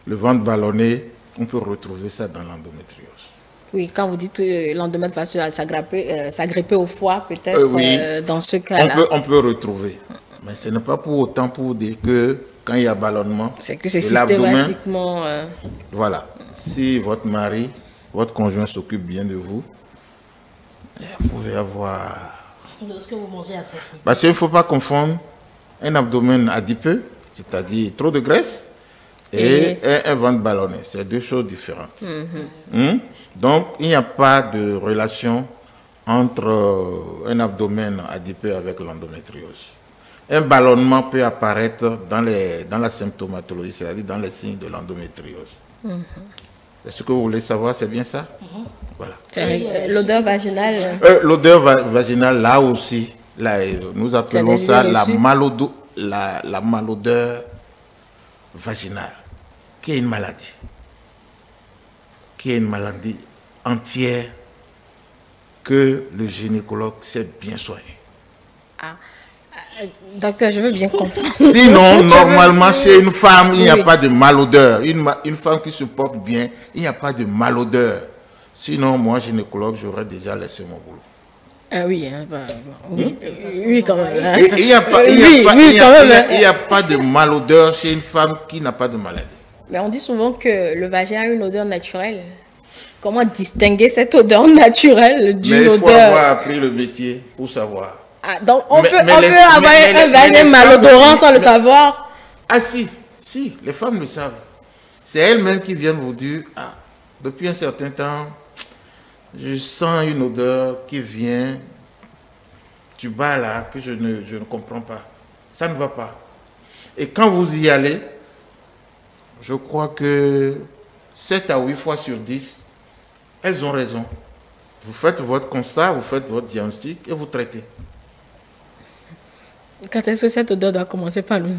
Le ventre ballonné, on peut retrouver ça dans l'endométriose. Oui, quand vous dites que l'endomètre va s'agripper au foie, peut-être, dans ce cas-là. On peut retrouver. Mais ce n'est pas pour autant pour dire que quand il y a ballonnement, c'est que c'est systématiquement... Voilà. Si votre mari, votre conjoint s'occupe bien de vous, vous pouvez avoir... Lorsque vous mangez assez. Parce qu'il ne faut pas confondre un abdomen adipeux, c'est-à-dire trop de graisse, et un ventre ballonné. C'est deux choses différentes. Donc, il n'y a pas de relation entre un abdomen adipeux avec l'endométriose. Un ballonnement peut apparaître dans la symptomatologie, c'est-à-dire dans les signes de l'endométriose. Est-ce que vous voulez savoir, c'est bien ça? Voilà. L'odeur vaginale? L'odeur vaginale, là aussi, Nous appelons ça la malodeur vaginale, qui est une maladie. Qui est une maladie entière que le gynécologue sait bien soigner. Docteur, je veux bien comprendre. Sinon, normalement, chez une femme, il n'y a pas de malodeur. Une femme qui se porte bien, il n'y a pas de malodeur. Sinon, moi, gynécologue, j'aurais déjà laissé mon boulot. Oui, oui, quand même. Il n'y a pas de malodeur chez une femme qui n'a pas de maladie. Mais on dit souvent que le vagin a une odeur naturelle. Comment distinguer cette odeur naturelle d'une odeur? Mais il faut avoir appris le métier pour savoir. Donc on peut avoir un vagin malodorant sans le savoir? Ah si, les femmes le savent. C'est elles-mêmes qui viennent vous dire, depuis un certain temps, je sens une odeur qui vient du bas là, que je ne comprends pas. Ça ne va pas. Et quand vous y allez, je crois que 7 à 8 fois sur 10, elles ont raison. Vous faites votre constat, vous faites votre diagnostic et vous traitez. Quand est-ce que cette odeur doit commencer par nous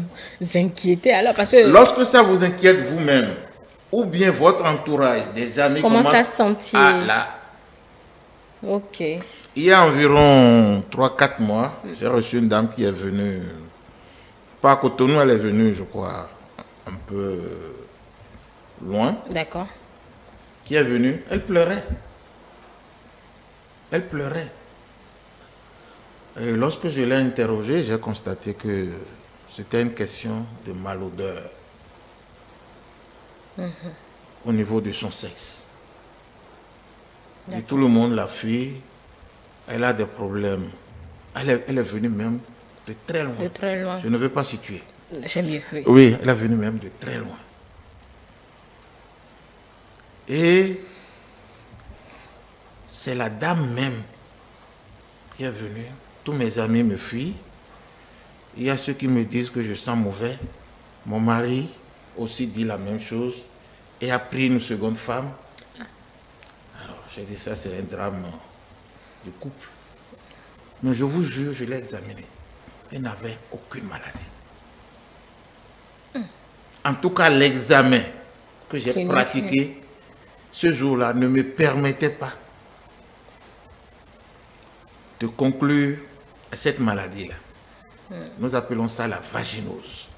inquiéter alors? Parce que lorsque ça vous inquiète vous-même, ou bien votre entourage, des amis, commence à sentir. Là. Ok. Il y a environ 3-4 mois, j'ai reçu une dame qui est venue, pas à Cotonou, elle est venue, je crois, un peu loin. D'accord. Qui est venue, elle pleurait. Elle pleurait. Et lorsque je l'ai interrogée, j'ai constaté que c'était une question de malodeur au niveau de son sexe. Et tout le monde la fuit. Elle a des problèmes. Elle est venue même de très loin. De très loin. Je ne veux pas situer. J'aime mieux, oui. Oui, elle est venue même de très loin. Et c'est la dame même qui est venue. Tous mes amis me fuient. Il y a ceux qui me disent que je sens mauvais. Mon mari aussi dit la même chose et a pris une seconde femme. Alors, j'ai dit ça, c'est un drame de couple. Mais je vous jure, je l'ai examinée. Elle n'avait aucune maladie. En tout cas, l'examen que j'ai pratiqué ce jour-là ne me permettait pas de conclure à cette maladie-là. Nous appelons ça la vaginose.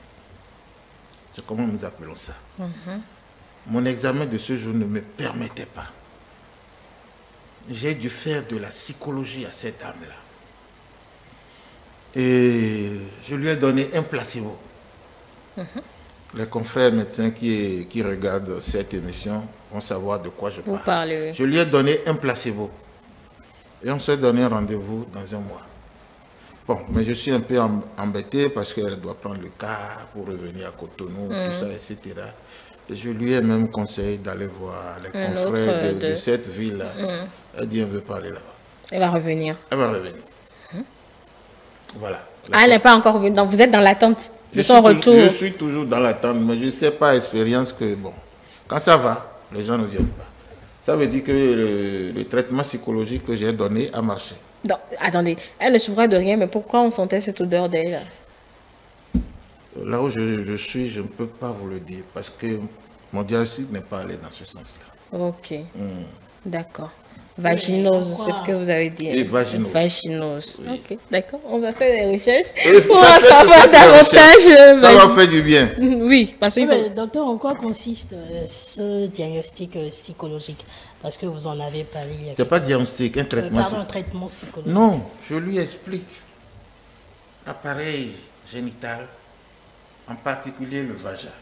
C'est comment nous appelons ça. Mon examen de ce jour ne me permettait pas. J'ai dû faire de la psychologie à cette dame-là. Et je lui ai donné un placebo. Les confrères médecins qui regardent cette émission vont savoir de quoi je parle. Je lui ai donné un placebo. Et on s'est donné un rendez-vous dans un mois. Bon, mais je suis un peu embêté parce qu'elle doit prendre le car pour revenir à Cotonou, tout ça, etc. Et je lui ai même conseillé d'aller voir les confrères de cette ville-là. Elle dit, elle veut pas aller là-bas. Elle va revenir. Elle va revenir. Voilà. Elle n'est pas encore revenue. Donc vous êtes dans l'attente de son retour. Je suis toujours dans l'attente, mais je ne sais pas, expérience que, bon, quand ça va, les gens ne viennent pas. Ça veut dire que le traitement psychologique que j'ai donné a marché. Donc, attendez, elle ne souffrait de rien, mais pourquoi on sentait cette odeur d'elle? Là où je suis, je ne peux pas vous le dire, parce que mon diagnostic n'est pas allé dans ce sens-là. Ok, d'accord. Vaginose, c'est ce que vous avez dit. Et vaginose. Vaginose. Oui. Ok, d'accord. On va faire des recherches pour en savoir davantage. Ça va faire du bien. Oui, parce qu'il faut... Docteur, en quoi consiste ce diagnostic psychologique? Parce que vous en avez parlé. C'est pas diagnostic, un traitement. Pardon, un traitement psychologique. Non, je lui explique l'appareil génital, en particulier le vagin.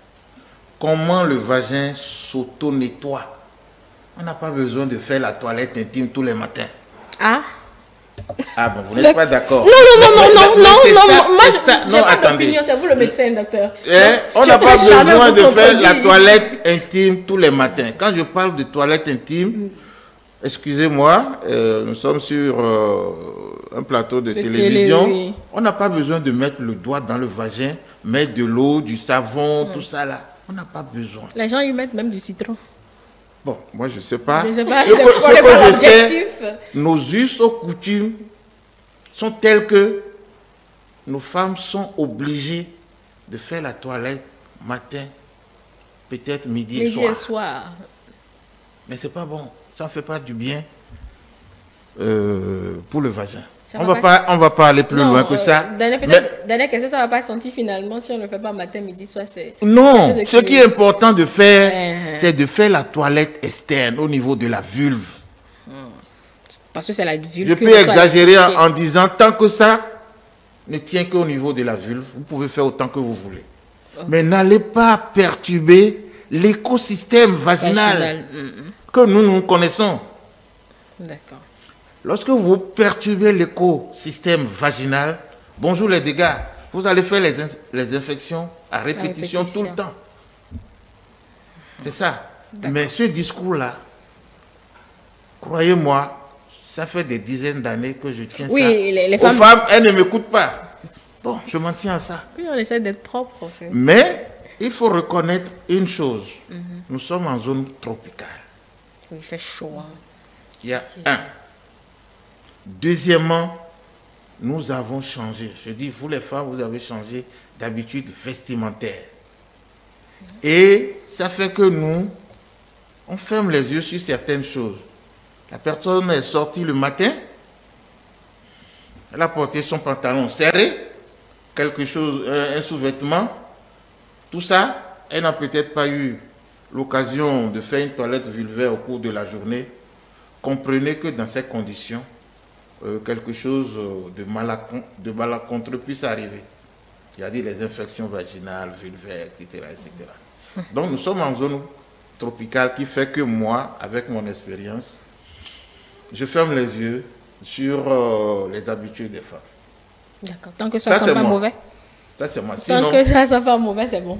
Comment le vagin s'auto-nettoie. On n'a pas besoin de faire la toilette intime tous les matins. Ah. Ah bon, vous n'êtes pas d'accord? Non, attendez. C'est vous le médecin, docteur. On n'a pas besoin de faire la toilette intime tous les matins. Quand je parle de toilette intime, excusez-moi, nous sommes sur un plateau de télévision. Oui. On n'a pas besoin de mettre le doigt dans le vagin, mettre de l'eau, du savon, tout ça là. On n'a pas besoin. Les gens y mettent même du citron. Bon, moi je ne sais pas. Je sais pas. Ce que je sais, nos us aux coutumes sont tels que nos femmes sont obligées de faire la toilette matin, peut-être midi et soir. Mais c'est pas bon. Ça ne fait pas du bien pour le vagin. On va pas aller plus loin que ça. Dernière question, ça ne va pas sentir finalement si on ne le fait pas matin, midi, soir. Non, ce qui est important de faire, c'est de faire la toilette externe au niveau de la vulve. Parce que c'est la vulve. Je peux exagérer en disant, tant que ça ne tient qu'au niveau de la vulve, vous pouvez faire autant que vous voulez. Mais n'allez pas perturber l'écosystème vaginal que nous connaissons. D'accord. Lorsque vous perturbez l'écosystème vaginal, bonjour les dégâts, vous allez faire les infections à répétition tout le temps. C'est ça. Mais ce discours-là, croyez-moi, ça fait des dizaines d'années que je tiens ça. Les femmes... Aux femmes, elles ne m'écoutent pas. Bon, je m'en tiens à ça. Oui, on essaie d'être propre, en fait. Mais il faut reconnaître une chose. Nous sommes en zone tropicale. Il fait chaud. Hein. Il y a un. Deuxièmement, nous avons changé. Je dis, vous les femmes, vous avez changé d'habitude vestimentaire. Et ça fait que nous, on ferme les yeux sur certaines choses. La personne est sortie le matin, elle a porté son pantalon serré, quelque chose, un sous-vêtement, tout ça, elle n'a peut-être pas eu l'occasion de faire une toilette vulvaire au cours de la journée. Comprenez que dans ces conditions, quelque chose de malencontreux puisse arriver. C'est-à-dire les infections vaginales, vulvaires, etc., etc. Donc nous sommes en zone tropicale qui fait que moi, avec mon expérience, je ferme les yeux sur les habitudes des femmes. D'accord. Tant que ça ne sent pas mauvais. Ça, c'est moi. Tant que ça ne sent pas mauvais, c'est bon.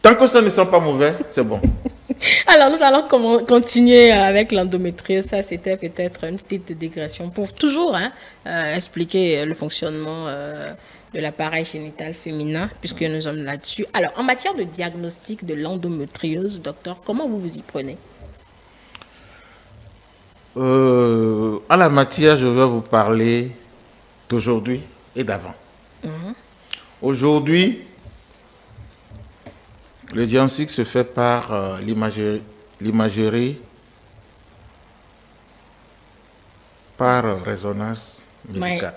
Tant que ça ne sent pas mauvais, c'est bon. Alors, nous allons continuer avec l'endométriose. Ça, c'était peut-être une petite digression pour toujours expliquer le fonctionnement de l'appareil génital féminin, puisque nous sommes là-dessus. Alors, en matière de diagnostic de l'endométriose, docteur, comment vous vous y prenez? En la matière, je vais vous parler d'aujourd'hui et d'avant. Aujourd'hui, le diagnostic se fait par l'imagerie par résonance médicale.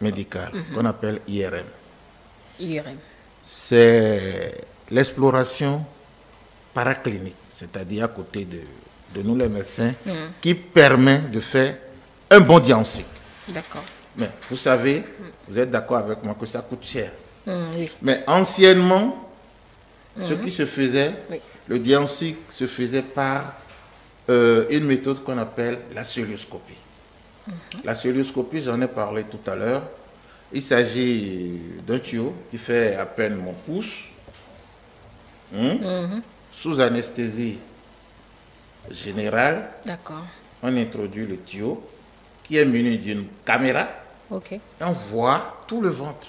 Médicale, qu'on appelle IRM. IRM. C'est l'exploration paraclinique, c'est-à-dire à côté de nous les médecins, qui permet de faire un bon diagnostic. D'accord. Mais vous savez, vous êtes d'accord avec moi que ça coûte cher. Oui. Mais anciennement, ce qui se faisait, le diagnostic se faisait par une méthode qu'on appelle la cœlioscopie. La cœlioscopie, j'en ai parlé tout à l'heure. Il s'agit d'un tuyau qui fait à peine mon pouce, sous anesthésie générale. D'accord. On introduit le tuyau qui est muni d'une caméra. Ok. Et on voit tout le ventre.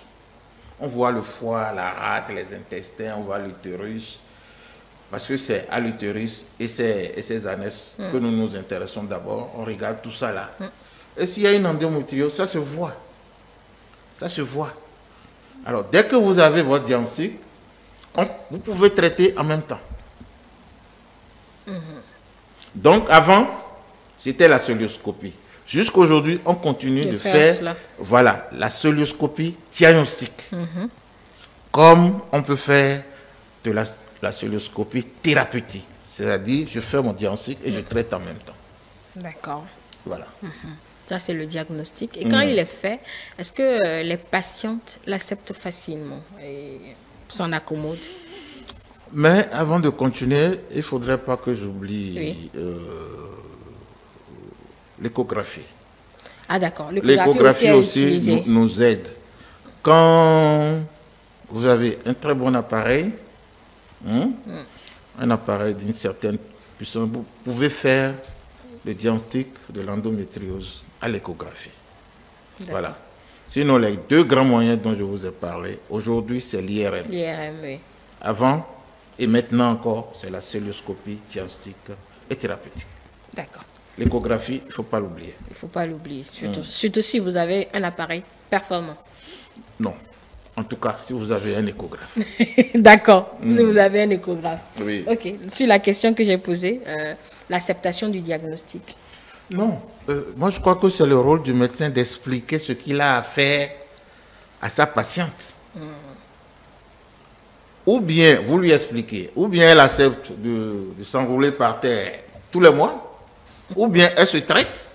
On voit le foie, la rate, les intestins, on voit l'utérus. Parce que c'est à l'utérus et ses annexes que nous nous intéressons d'abord. On regarde tout ça là. Et s'il y a une endométriose, ça se voit. Ça se voit. Alors, dès que vous avez votre diagnostic, vous pouvez traiter en même temps. Donc, avant, c'était la cœlioscopie. Jusqu'aujourd'hui, on continue de faire voilà, la cœlioscopie diagnostique. Comme on peut faire de la cœlioscopie thérapeutique. C'est-à-dire, je fais mon diagnostic et je traite en même temps. D'accord. Voilà. Ça, c'est le diagnostic. Et quand il est fait, est-ce que les patientes l'acceptent facilement et s'en accommodent? Mais avant de continuer, il ne faudrait pas que j'oublie l'échographie. Ah d'accord, l'échographie aussi nous aide. Quand vous avez un très bon appareil, un appareil d'une certaine puissance, vous pouvez faire le diagnostic de l'endométriose à l'échographie. Voilà. Sinon, les deux grands moyens dont je vous ai parlé, aujourd'hui, c'est l'IRM. L'IRM, oui. Avant et maintenant encore, c'est la cœlioscopie diagnostique et thérapeutique. D'accord. l'échographie, il ne faut pas l'oublier. Il ne faut pas l'oublier, surtout si vous avez un appareil performant. Non. En tout cas, si vous avez un échographe. D'accord, si vous avez un échographe. Oui. Ok, sur la question que j'ai posée, l'acceptation du diagnostic. Non, moi je crois que c'est le rôle du médecin d'expliquer ce qu'il a à faire à sa patiente. Ou bien vous lui expliquez, ou bien elle accepte de s'enrouler par terre tous les mois, ou bien elle se traite,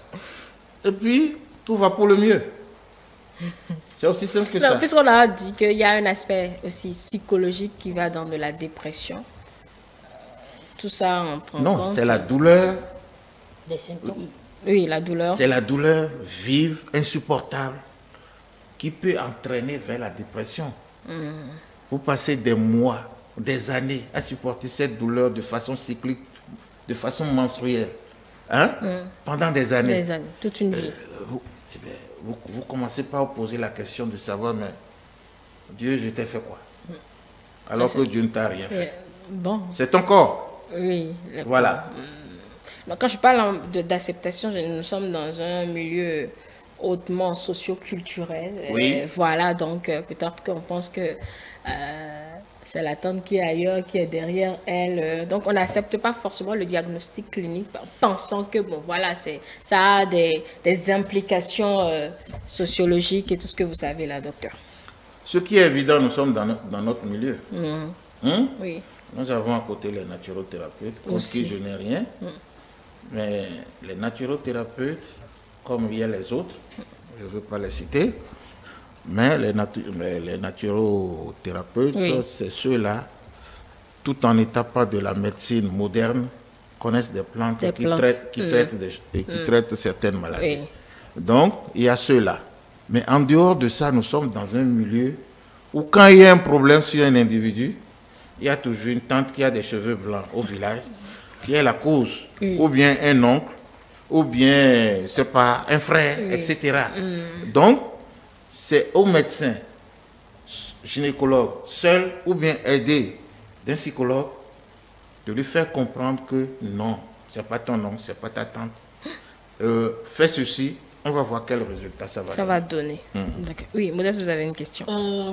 et puis tout va pour le mieux. C'est aussi simple que ça. Puisqu'on a dit qu'il y a un aspect aussi psychologique qui va dans de la dépression, tout ça entre en compte. Non, c'est la douleur. Des symptômes. Oui, la douleur. C'est la douleur vive, insupportable, qui peut entraîner vers la dépression. Vous passez des mois, des années à supporter cette douleur de façon cyclique, de façon menstruelle, hein? Pendant des années. Des années, toute une vie. Vous commencez par vous poser la question de savoir, mais Dieu, je t'ai fait quoi? Alors que Dieu ne t'a rien fait. Bon. C'est ton corps. Oui. Voilà. Donc, quand je parle d'acceptation, nous sommes dans un milieu hautement socio-culturel. Oui. Voilà, donc peut-être qu'on pense que c'est la tante qui est ailleurs, qui est derrière elle. Donc, on n'accepte pas forcément le diagnostic clinique pensant que, bon, voilà, ça a des implications sociologiques et tout ce que vous savez là, docteur. Ce qui est évident, nous sommes dans notre milieu. Oui. Nous avons à côté les naturothérapeutes, contre qui je n'ai rien. Mais les naturothérapeutes, comme il y a les autres, je ne veux pas les citer, mais les naturothérapeutes, c'est ceux-là, tout en n'étant pas de la médecine moderne, connaissent des plantes qui traitent certaines maladies. Oui. Donc, il y a ceux-là. Mais en dehors de ça, nous sommes dans un milieu où quand il y a un problème sur un individu, il y a toujours une tante qui a des cheveux blancs au village, qui est la cause, ou bien un oncle, ou bien, c'est pas un frère, etc. Donc, c'est au médecin, gynécologue, seul, ou bien aidé d'un psychologue, de lui faire comprendre que non, c'est pas ton oncle, c'est pas ta tante. Fais ceci, on va voir quel résultat ça va donner. D'accord. Oui, Modeste, vous avez une question.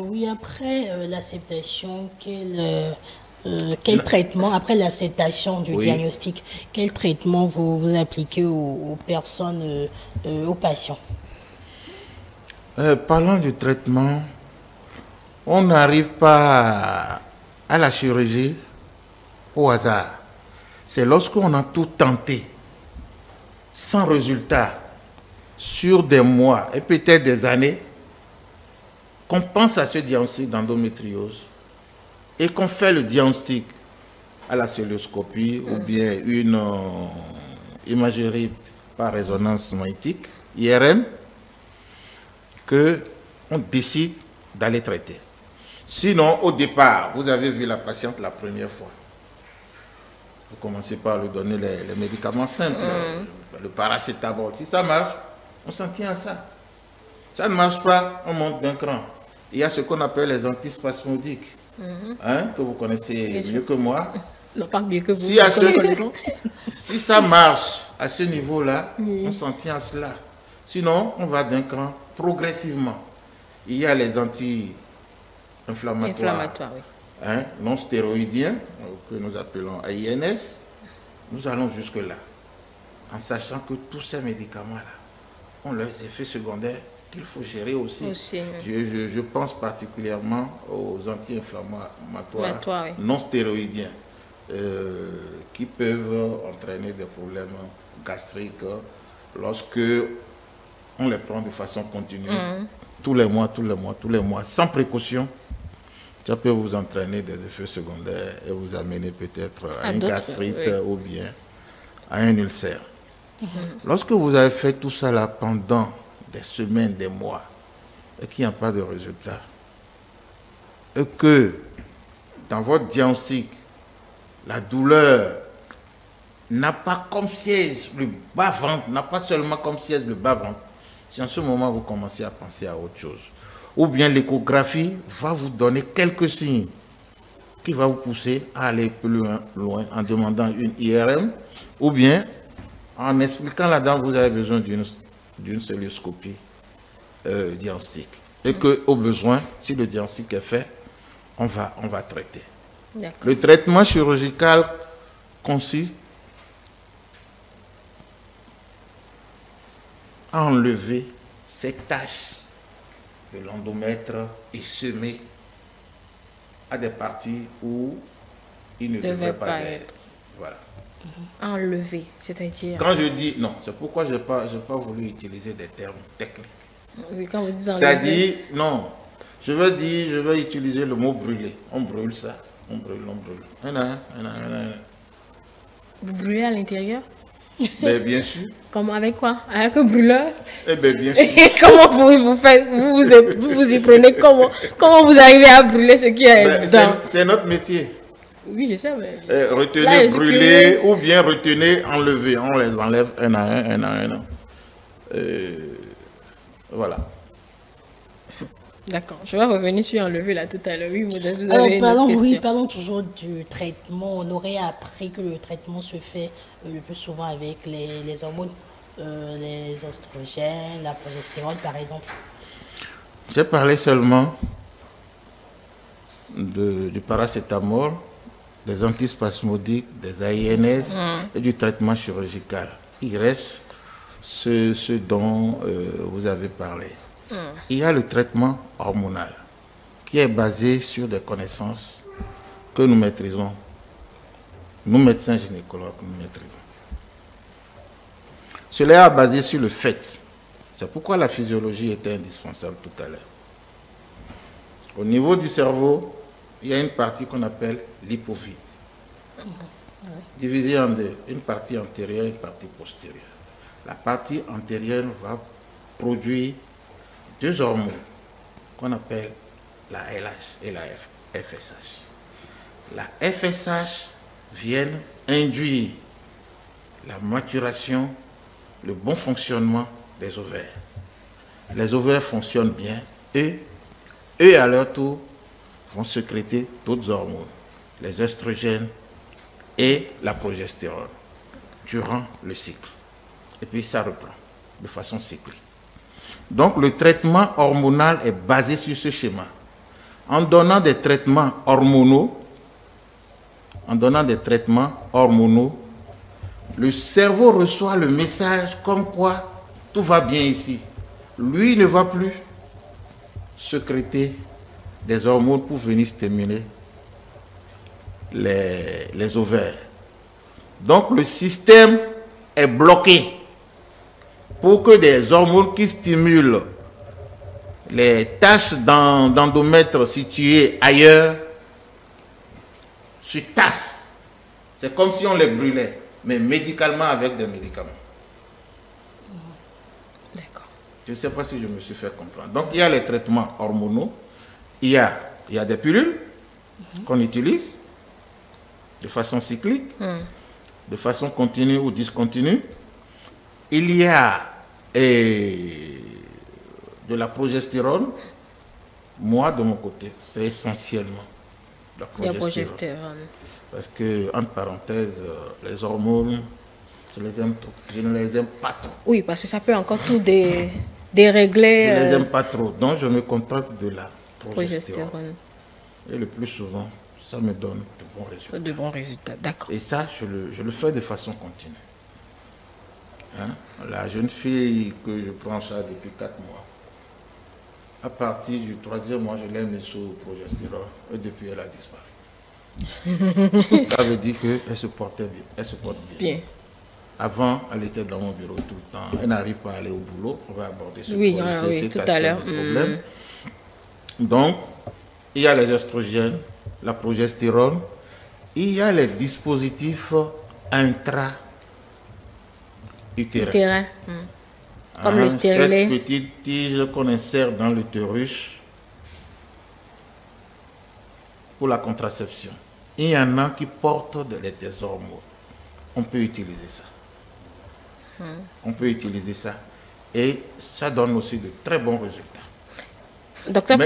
Oui, après l'acceptation, quel traitement, après l'acceptation du diagnostic, quel traitement vous appliquez aux personnes, aux patients? Parlant du traitement, on n'arrive pas à la chirurgie au hasard. C'est lorsqu'on a tout tenté, sans résultat, sur des mois et peut-être des années, qu'on pense à ce diagnostic d'endométriose et qu'on fait le diagnostic à la cœlioscopie ou bien une imagerie par résonance magnétique, IRM, qu'on décide d'aller traiter. Sinon, au départ, vous avez vu la patiente la première fois. Vous commencez par lui donner les médicaments simples, le paracétamol. Si ça marche, on s'en tient à ça. Ça ne marche pas, on monte d'un cran. Il y a ce qu'on appelle les antispasmodiques, que vous connaissez mieux que moi. Non, pas mieux que vous. Si ça marche à ce niveau-là, on s'en tient à cela. Sinon, on va d'un cran progressivement. Il y a les anti-inflammatoires non stéroïdiens, que nous appelons AINS. Nous allons jusque-là, en sachant que tous ces médicaments-là ont leurs effets secondaires qu'il faut gérer aussi. Je pense particulièrement aux anti-inflammatoires non stéroïdiens qui peuvent entraîner des problèmes gastriques lorsque on les prend de façon continue, tous les mois, sans précaution. Ça peut vous entraîner des effets secondaires et vous amener peut-être à une gastrite ou bien à un ulcère. Lorsque vous avez fait tout ça là pendant des semaines, des mois, et qu'il n'y a pas de résultat, et que dans votre diagnostic, la douleur n'a pas comme siège le bas-ventre, n'a pas seulement comme siège le bas-ventre, c'est en ce moment que vous commencez à penser à autre chose. Ou bien l'échographie va vous donner quelques signes qui va vous pousser à aller plus loin en demandant une IRM ou bien En expliquant la dame, vous avez besoin d'une célioscopie diagnostique. Et qu'au besoin, si le diagnostic est fait, on va traiter. Le traitement chirurgical consiste à enlever ces taches de l'endomètre et semer à des parties où il ne devrait pas être. Voilà. Enlever, c'est-à-dire... Quand je dis... Non, c'est pourquoi je n'ai pas voulu utiliser des termes techniques. Oui, quand vous dites c'est-à-dire, non, je vais utiliser le mot brûler. On brûle ça, on brûle. Vous brûlez à l'intérieur? Ben, bien sûr. Comment, avec quoi? Avec un brûleur? Eh bien, bien sûr. Comment vous faites? Vous y prenez comment? Comment vous arrivez à brûler ce qui est dedans? C'est notre métier. Oui, je sais, mais... retenez, brûler ou bien retenez, enlever. On les enlève un à un. Voilà. D'accord. Je vais revenir sur enlever là tout à l'heure. Oui, Modeste, vous avez une autre question. Oui, parlons toujours du traitement. On aurait appris que le traitement se fait le plus souvent avec les hormones, les oestrogènes, la progestérone par exemple. J'ai parlé seulement du paracétamol, des antispasmodiques, des AINS et du traitement chirurgical. Il reste ce dont vous avez parlé. Il y a le traitement hormonal qui est basé sur des connaissances que nous maîtrisons. Nous, médecins gynécologues, nous maîtrisons. Cela est basé sur le fait. C'est pourquoi la physiologie était indispensable tout à l'heure. Au niveau du cerveau, il y a une partie qu'on appelle l'hypophyse, divisée en deux, une partie antérieure et une partie postérieure. La partie antérieure va produire deux hormones qu'on appelle la LH et la FSH. La FSH vient induire la maturation, le bon fonctionnement des ovaires. Les ovaires fonctionnent bien et eux, à leur tour, vont sécréter d'autres hormones, les oestrogènes et la progestérone, durant le cycle. Et puis ça reprend de façon cyclique. Donc le traitement hormonal est basé sur ce schéma. En donnant des traitements hormonaux, le cerveau reçoit le message comme quoi tout va bien ici. Lui ne va plus sécréter des hormones pour venir stimuler les ovaires. Donc le système est bloqué pour que des hormones qui stimulent les taches d'endomètre situées ailleurs se tassent. C'est comme si on les brûlait, mais médicalement avec des médicaments. D'accord. Je ne sais pas si je me suis fait comprendre. Donc il y a les traitements hormonaux, il y a des pilules qu'on utilise de façon cyclique, de façon continue ou discontinue. Il y a de la progestérone. Moi, de mon côté, c'est essentiellement la progestérone. Parce que, entre parenthèses, les hormones, je ne les aime pas trop. Oui, parce que ça peut encore tout dérégler. Je ne les aime pas trop. Donc, je me contente de la progestérone. Et le plus souvent, ça me donne de bons résultats. De bons résultats, d'accord. Et ça, je le fais de façon continue. Hein? La jeune fille que je prends en charge depuis 4 mois, à partir du 3e mois, je l'ai mise sous progestérone et depuis elle a disparu. Ça veut dire qu'elle se portait bien. Elle se porte bien. Avant, elle était dans mon bureau tout le temps. Elle n'arrive pas à aller au boulot. On va aborder ce tout à l'heure. Problème. Donc, il y a les oestrogènes, la progestérone, il y a les dispositifs intra-utérins. Comme le stérilet. Cette petite tige qu'on insère dans l'utérus pour la contraception. Il y en a qui portent des hormones. On peut utiliser ça. On peut utiliser ça. Et ça donne aussi de très bons résultats. Docteur,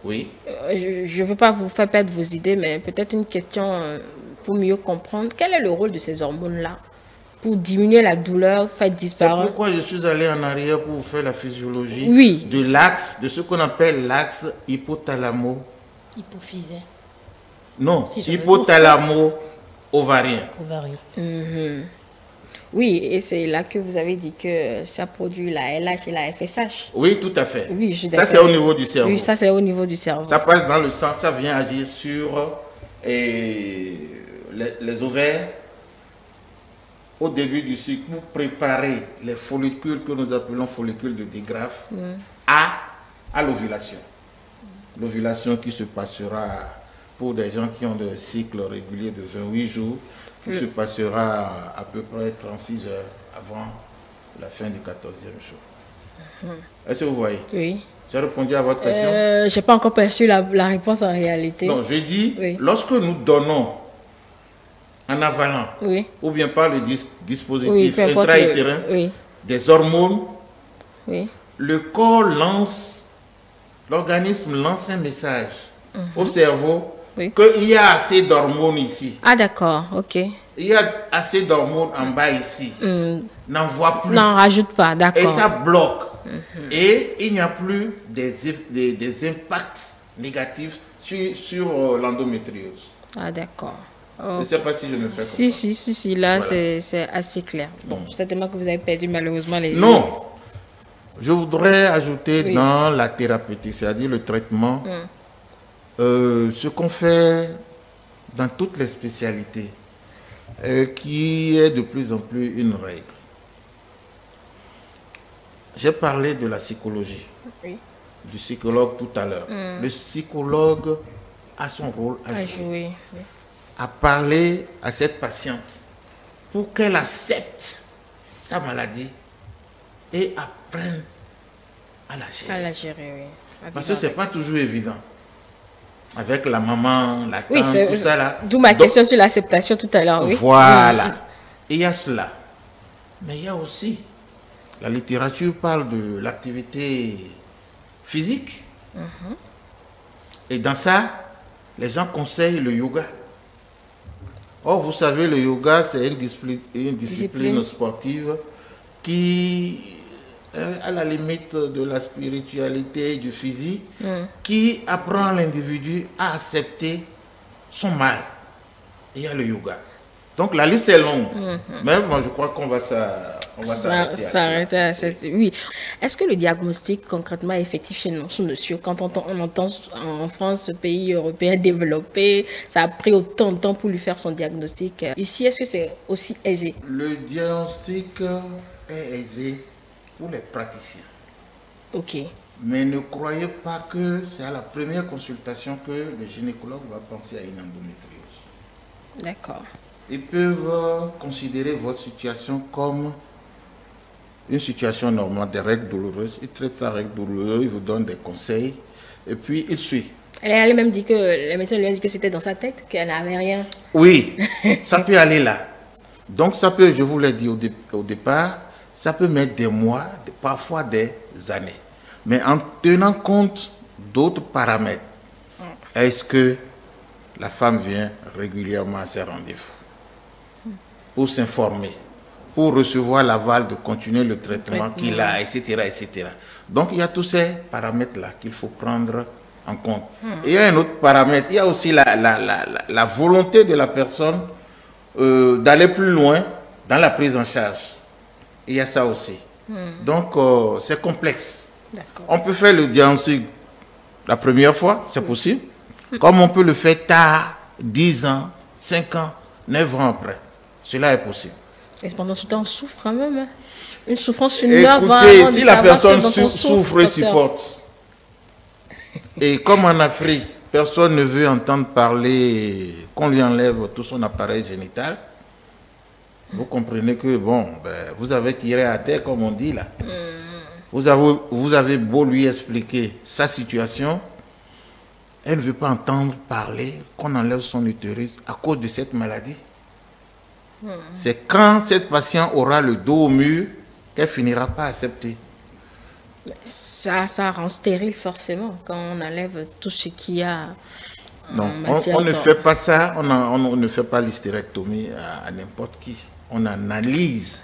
oui. Je ne veux pas vous faire perdre vos idées, mais peut-être une question pour mieux comprendre. Quel est le rôle de ces hormones-là pour diminuer la douleur, faire C'est disparaître. pourquoi je suis allé en arrière pour vous faire la physiologie Oui. de l'axe, de ce qu'on appelle l'axe hypothalamo. Hypophysaire, Non, Si je hypothalamo-ovarien. ovarien. Oui, et c'est là que vous avez dit que ça produit la LH et la FSH. Oui, tout à fait. Oui, je suis Ça, c'est d'accord. au niveau du cerveau. Oui, ça c'est au niveau du cerveau. Ça passe dans le sang, ça vient agir sur les ovaires au début du cycle pour préparer les follicules que nous appelons follicules de Digraph à l'ovulation. L'ovulation qui se passera pour des gens qui ont des cycles réguliers de 28 jours, qui se passera à peu près 36 heures avant la fin du 14e jour. Est-ce que vous voyez? Oui. J'ai répondu à votre question? Je n'ai pas encore perçu la réponse en réalité. Non, je dis, Oui. lorsque nous donnons en avalant, Oui. ou bien par le Oui, dispositif peu importe intra-utérin, Oui. des hormones, Oui. le corps lance, l'organisme lance un message au cerveau Oui. qu'il y a assez d'hormones ici. Ah d'accord, ok. Il y a assez d'hormones en bas ici. N'envoie plus. Non, rajoute pas, Et d'accord. ça bloque. Et il n'y a plus des impacts négatifs sur l'endométriose. Ah d'accord. Je ne Ok. sais pas si je me fais Si, là Voilà. c'est assez clair. Bon, certainement que vous avez perdu malheureusement les... Non. Je voudrais ajouter Oui. dans la thérapeutique, c'est-à-dire le traitement, ce qu'on fait dans toutes les spécialités, qui est de plus en plus une règle. J'ai parlé de la psychologie, Oui. du psychologue tout à l'heure. Le psychologue a son rôle à Ah, jouer, oui. à parler à cette patiente pour qu'elle accepte sa maladie et apprenne à la gérer. À la gérer, oui. À Parce que vivre ce n'est avec. pas toujours évident. Avec la maman, la tante, Oui, tout ça là. d'où ma Donc, question sur l'acceptation tout à l'heure, oui. Voilà. Et il y a cela. Mais il y a aussi, la littérature parle de l'activité physique. Et dans ça, les gens conseillent le yoga. Or, vous savez, le yoga, c'est une discipline sportive qui est à la limite de la spiritualité et du physique, qui apprend l'individu à accepter son mal. Il y a le yoga. Donc la liste est longue. Mais moi, je crois qu'on va S'arrêter à cette... Oui. Est-ce que le diagnostic concrètement est effectif chez nous, sous monsieur? Quand on entend en France, ce pays européen développé, ça a pris autant de temps pour lui faire son diagnostic. Ici, est-ce que c'est aussi aisé? Le diagnostic est aisé pour les praticiens. Ok. Mais ne croyez pas que c'est à la première consultation que le gynécologue va penser à une endométriose. D'accord. Ils peuvent considérer votre situation comme une situation normale, des règles douloureuses. Ils traitent sa règle douloureuse, ils vous donnent des conseils et puis ils suivent. Elle a même dit que, les médecins lui ont dit que c'était dans sa tête, qu'elle n'avait rien. Oui, ça peut aller là. Donc ça peut, je vous l'ai dit au départ, ça peut mettre des mois, parfois des années. Mais en tenant compte d'autres paramètres, est-ce que la femme vient régulièrement à ses rendez-vous pour s'informer, pour recevoir l'aval de continuer le traitement qu'il a, etc., etc. Donc il y a tous ces paramètres-là qu'il faut prendre en compte. Et il y a un autre paramètre, il y a aussi la volonté de la personne d'aller plus loin dans la prise en charge. Il y a ça aussi. Donc c'est complexe. D'accord. On peut faire le diagnostic la première fois, c'est possible. Comme on peut le faire tard, 10 ans, 5 ans, 9 ans après. Cela est possible. Et pendant ce temps, on souffre quand même. Hein. Une souffrance, une heure Écoutez, si la personne souffre et supporte, et comme en Afrique, personne ne veut entendre parler qu'on lui enlève tout son appareil génital, vous comprenez que, bon, vous avez tiré à terre, comme on dit là. Vous avez beau lui expliquer sa situation, elle ne veut pas entendre parler qu'on enlève son utérus à cause de cette maladie. C'est quand cette patiente aura le dos au mur qu'elle finira par accepter. Ça rend stérile forcément quand on enlève tout ce qu'il y a. Non, on ne fait pas ça, on ne fait pas l'hystérectomie à n'importe qui. on analyse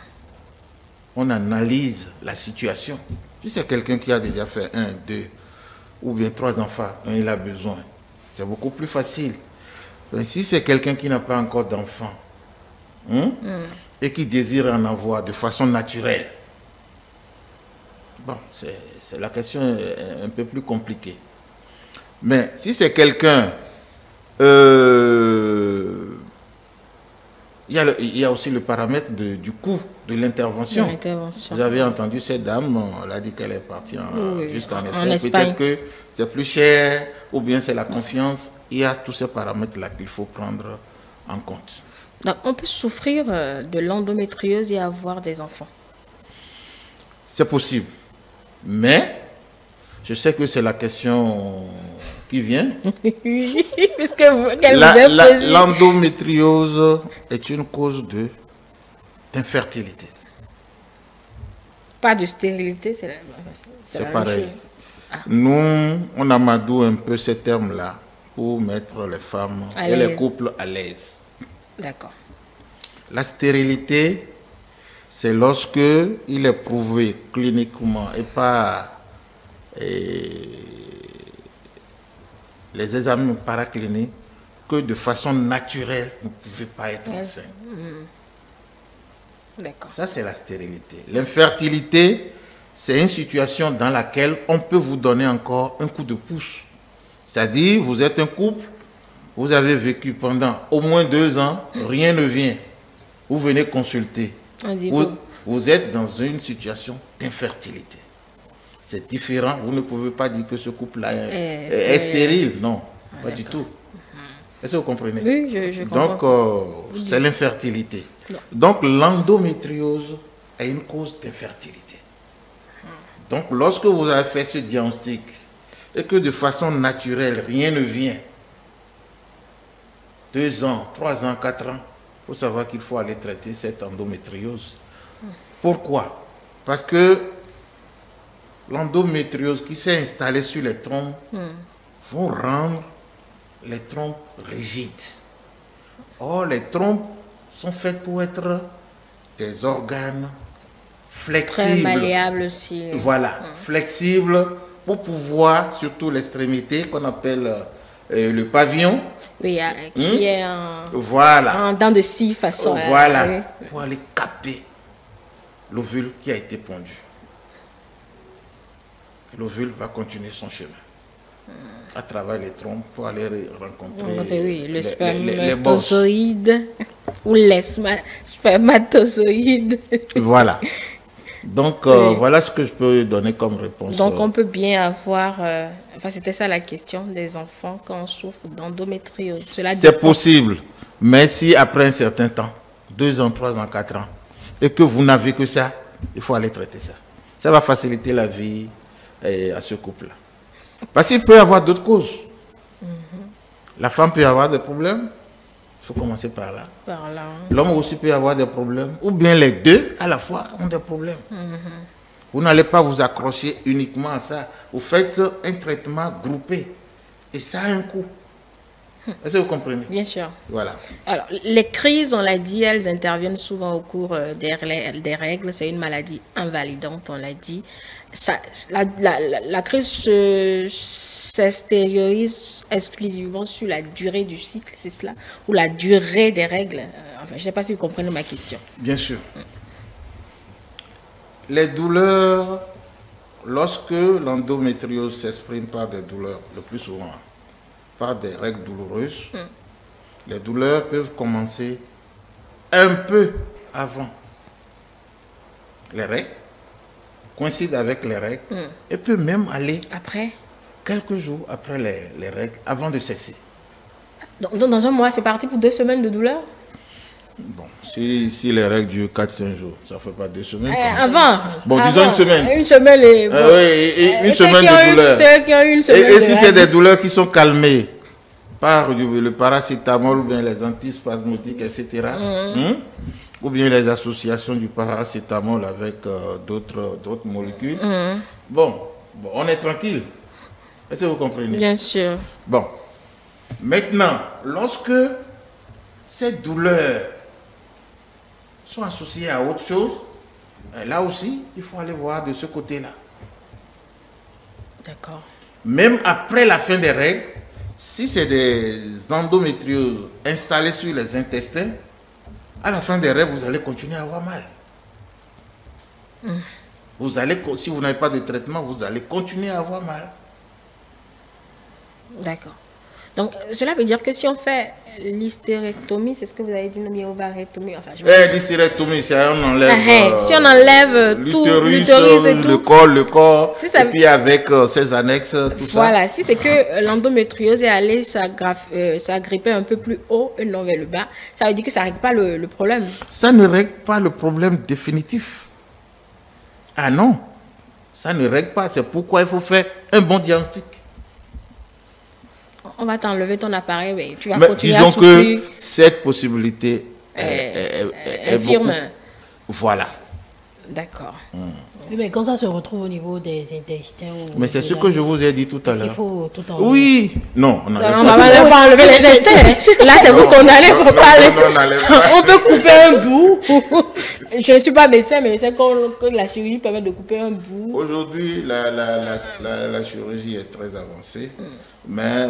la situation. Si c'est quelqu'un qui a déjà fait 1, 2 ou bien 3 enfants dont il a besoin, c'est beaucoup plus facile. Mais si c'est quelqu'un qui n'a pas encore d'enfants et qui désire en avoir de façon naturelle, bon, la question est un peu plus compliquée. Mais si c'est quelqu'un, il y a aussi le paramètre du coût de l'intervention. Vous avez entendu cette dame, elle a dit qu'elle est partie jusqu'en Espagne. Peut-être que c'est plus cher, ou bien c'est la confiance. Il y a tous ces paramètres-là qu'il faut prendre en compte. Donc, on peut souffrir de l'endométriose et avoir des enfants. C'est possible. Mais, je sais que c'est la question qui vient. Puisque qu'elle vous a posé. L'endométriose est une cause d'infertilité. Pas de stérilité, c'est pareil. Nous, on amadoue un peu ces termes-là pour mettre les femmes et les couples à l'aise. D'accord. La stérilité, c'est lorsque il est prouvé cliniquement et par les examens paracliniques que de façon naturelle, vous ne pouvez pas être enceinte. D'accord. Ça, c'est la stérilité. L'infertilité, c'est une situation dans laquelle on peut vous donner encore un coup de pouce. C'est-à-dire, vous êtes un couple, vous avez vécu pendant au moins 2 ans, rien ne vient. Vous venez consulter. Vous êtes dans une situation d'infertilité. C'est différent. Vous ne pouvez pas dire que ce couple-là est stérile. Non, pas du tout. Est-ce que vous comprenez? Oui, je comprends. Donc, c'est l'infertilité. Donc, l'endométriose est une cause d'infertilité. Donc, lorsque vous avez fait ce diagnostic et que de façon naturelle, rien ne vient, 2 ans, 3 ans, 4 ans, il faut savoir qu'il faut aller traiter cette endométriose. Pourquoi? Parce que l'endométriose qui s'est installée sur les trompes vont rendre les trompes rigides. Or, les trompes sont faites pour être des organes flexibles. Très malléables aussi. Voilà, flexibles pour pouvoir, surtout l'extrémité qu'on appelle le pavillon. Oui, qui est voilà. en dents de scie façon. Voilà, pour aller capter l'ovule qui a été pondu. L'ovule va continuer son chemin à travers les trompes pour aller rencontrer le spermatozoïde ou les spermatozoïdes. Voilà. Donc, voilà ce que je peux donner comme réponse. Donc, on peut bien avoir... enfin, c'était ça la question des enfants quand on souffre d'endométriose. C'est possible. Mais si après un certain temps, 2 ans, 3 ans, 4 ans, et que vous n'avez que ça, il faut aller traiter ça. Ça va faciliter la vie à ce couple-là. Parce qu'il peut y avoir d'autres causes. La femme peut avoir des problèmes. Il faut commencer par là. L'homme aussi peut avoir des problèmes. Ou bien les deux à la fois ont des problèmes. Vous n'allez pas vous accrocher uniquement à ça. Vous faites un traitement groupé. Et ça a un coût. Est-ce que vous comprenez? Bien sûr. Voilà. Alors, les crises, on l'a dit, elles interviennent souvent au cours des règles. C'est une maladie invalidante, on l'a dit. La crise s'extériorise exclusivement sur la durée du cycle, c'est cela? Ou la durée des règles? Enfin, je ne sais pas si vous comprenez ma question. Bien sûr. Les douleurs, lorsque l'endométriose s'exprime par des douleurs, le plus souvent par des règles douloureuses, les douleurs peuvent commencer un peu avant les règles, coïncide avec les règles, et peut même aller après quelques jours après les règles, avant de cesser. Dans un mois, c'est parti pour 2 semaines de douleur? Bon, si les règles durent 4-5 jours, ça ne fait pas 2 semaines. Avant. Bon, disons une semaine. Une semaine et... Bon. Une semaine de douleur. Ceux qui ont une semaine et si c'est des douleurs qui sont calmées par le paracétamol ou bien les antispasmodiques, etc., ou bien les associations du paracétamol avec d'autres molécules, bon, on est tranquille. Est-ce que vous comprenez? Bien sûr. Bon. Maintenant, lorsque cette douleur sont associées à autre chose, là aussi, il faut aller voir de ce côté-là. D'accord. Même après la fin des règles, si c'est des endométrioses installées sur les intestins, à la fin des règles, vous allez continuer à avoir mal. Vous allez, si vous n'avez pas de traitement, vous allez continuer à avoir mal. D'accord. Donc, cela veut dire que si on fait l'hystérectomie, c'est ce que vous avez dit, non, ovarectomie, enfin, l'hystérectomie, c'est on enlève, si on enlève tout, l'utérus et tout, le corps, si ça, et puis avec ses annexes, tout ça. Voilà, si c'est que l'endométriose est allée s'agripper un peu plus haut et non vers le bas, ça veut dire que ça ne règle pas le problème. Ça ne règle pas le problème définitif. Ah non, ça ne règle pas. C'est pourquoi il faut faire un bon diagnostic. On va t'enlever ton appareil, mais tu vas Mais continuer à disons souffrir. que cette possibilité est infirme. beaucoup. Voilà. D'accord. Oui, mais quand ça se retrouve au niveau des intestins... Mais c'est ce que je vous ai dit tout à l'heure. Il faut tout enlever. Oui. Non, on On n'enlève va pas enlever les intestins. Là, c'est vous condamnez pour parler. On peut couper un bout. Je ne suis pas médecin, mais je sais que la chirurgie permet de couper un bout. Aujourd'hui, la chirurgie est très avancée, mais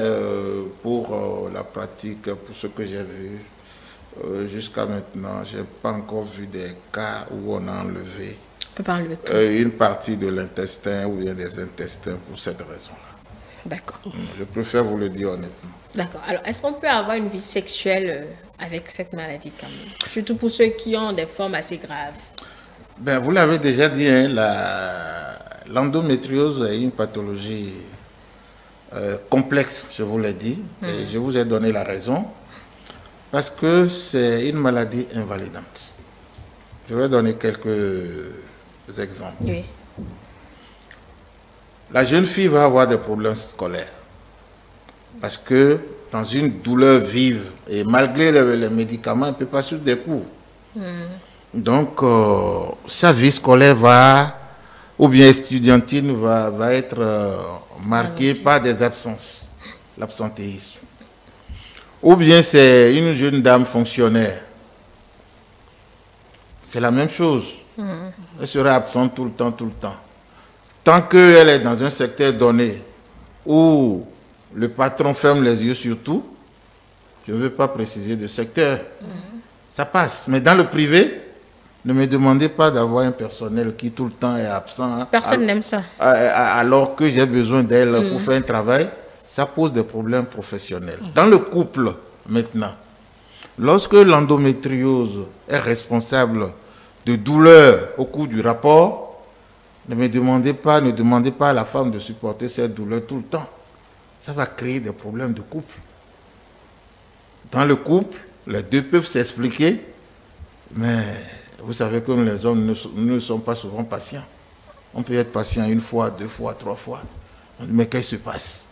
pour la pratique, pour ce que j'ai vu, jusqu'à maintenant, je n'ai pas encore vu des cas où on a enlevé On peut pas enlever tout. une partie de l'intestin ou bien des intestins pour cette raison-là. D'accord. Je préfère vous le dire honnêtement. D'accord. Alors, est-ce qu'on peut avoir une vie sexuelle avec cette maladie quand même? Surtout pour ceux qui ont des formes assez graves. Ben, vous l'avez déjà dit, hein, l'endométriose est une pathologie complexe, je vous l'ai dit, et je vous ai donné la raison, parce que c'est une maladie invalidante. Je vais donner quelques exemples. Oui. La jeune fille va avoir des problèmes scolaires, parce que dans une douleur vive, et malgré les médicaments, elle ne peut pas suivre des cours. Donc, sa vie scolaire ou bien estudiantine va être marquée par des absences, l'absentéisme. Ou bien c'est une jeune dame fonctionnaire. C'est la même chose. Elle sera absente tout le temps, tout le temps. Tant qu'elle est dans un secteur donné où le patron ferme les yeux sur tout, je ne veux pas préciser de secteur, ça passe. Mais dans le privé, ne me demandez pas d'avoir un personnel qui tout le temps est absent. Personne n'aime ça. Alors que j'ai besoin d'elle pour faire un travail, ça pose des problèmes professionnels. Dans le couple, maintenant, lorsque l'endométriose est responsable de douleurs au cours du rapport, ne demandez pas à la femme de supporter cette douleur tout le temps. Ça va créer des problèmes de couple. Dans le couple, les deux peuvent s'expliquer, mais vous savez que les hommes ne sont pas souvent patients. On peut être patient une fois, deux fois, trois fois. Mais qu'est-ce qui se passe?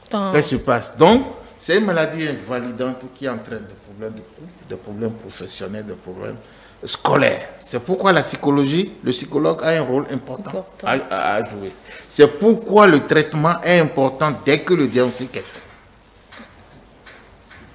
Qu'est-ce qui se passe? Donc, c'est une maladie invalidante qui entraîne des problèmes de couple, des problèmes professionnels, des problèmes scolaires. C'est pourquoi la psychologie, le psychologue a un rôle important à jouer. C'est pourquoi le traitement est important dès que le diagnostic est fait.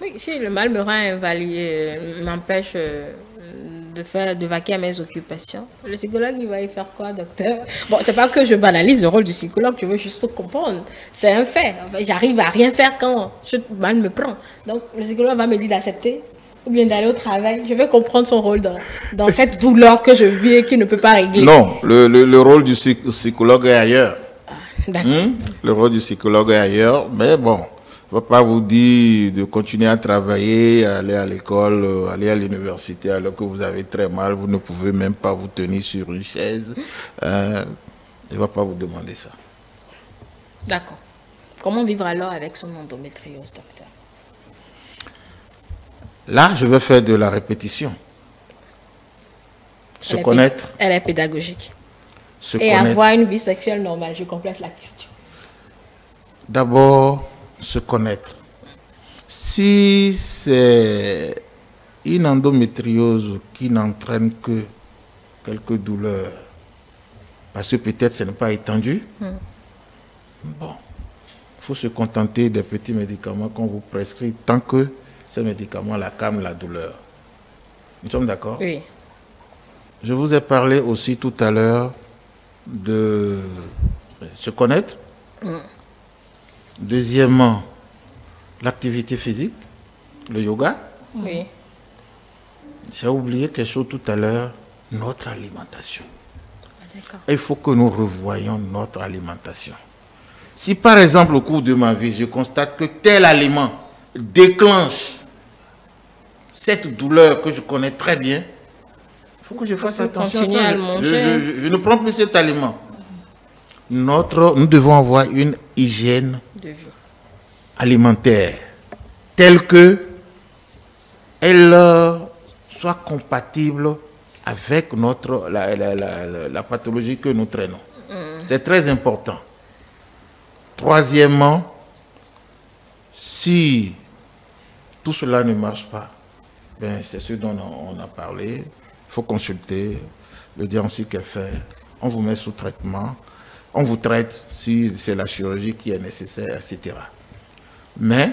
Oui, si le mal me rend invalide, m'empêche de vaquer à mes occupations, le psychologue, il va y faire quoi, docteur? Bon, c'est pas que je banalise le rôle du psychologue, je veux juste comprendre. C'est un fait. Enfin, j'arrive à rien faire quand ce mal me prend. Donc, le psychologue va me dire d'accepter ou bien d'aller au travail. Je vais comprendre son rôle dans cette douleur que je vis et qu'il ne peut pas régler. Non, le rôle du psychologue est ailleurs. D'accord. Le rôle du psychologue est ailleurs, mais bon. Je ne vais pas vous dire de continuer à travailler, aller à l'école, aller à l'université alors que vous avez très mal, vous ne pouvez même pas vous tenir sur une chaise. Je ne vais pas vous demander ça. D'accord. Comment vivre alors avec son endométriose, docteur? Là, je vais faire de la répétition. Se connaître. Elle est pédagogique. Se Et connaître. avoir une vie sexuelle normale, je complète la question. D'abord, se connaître. Si c'est une endométriose qui n'entraîne que quelques douleurs, parce que peut-être ce n'est pas étendu, bon, il faut se contenter des petits médicaments qu'on vous prescrit tant que ces médicaments la calment la douleur. Nous sommes d'accord? Oui. Je vous ai parlé aussi tout à l'heure de se connaître. Deuxièmement, l'activité physique, le yoga. Oui. J'ai oublié quelque chose tout à l'heure, notre alimentation. D'accord. Il faut que nous revoyions notre alimentation. Si par exemple au cours de ma vie, je constate que tel aliment déclenche cette douleur que je connais très bien, il faut que je fasse attention à ça. À le manger. Je ne prends plus cet aliment. Nous devons avoir une hygiène De vie. alimentaire telle que elle soit compatible avec la pathologie que nous traînons. C'est très important. Troisièmement, si tout cela ne marche pas, ben c'est ce dont on a parlé, il faut consulter, le diagnostic est fait, on vous met sous traitement, on vous traite si c'est la chirurgie qui est nécessaire, etc. Mais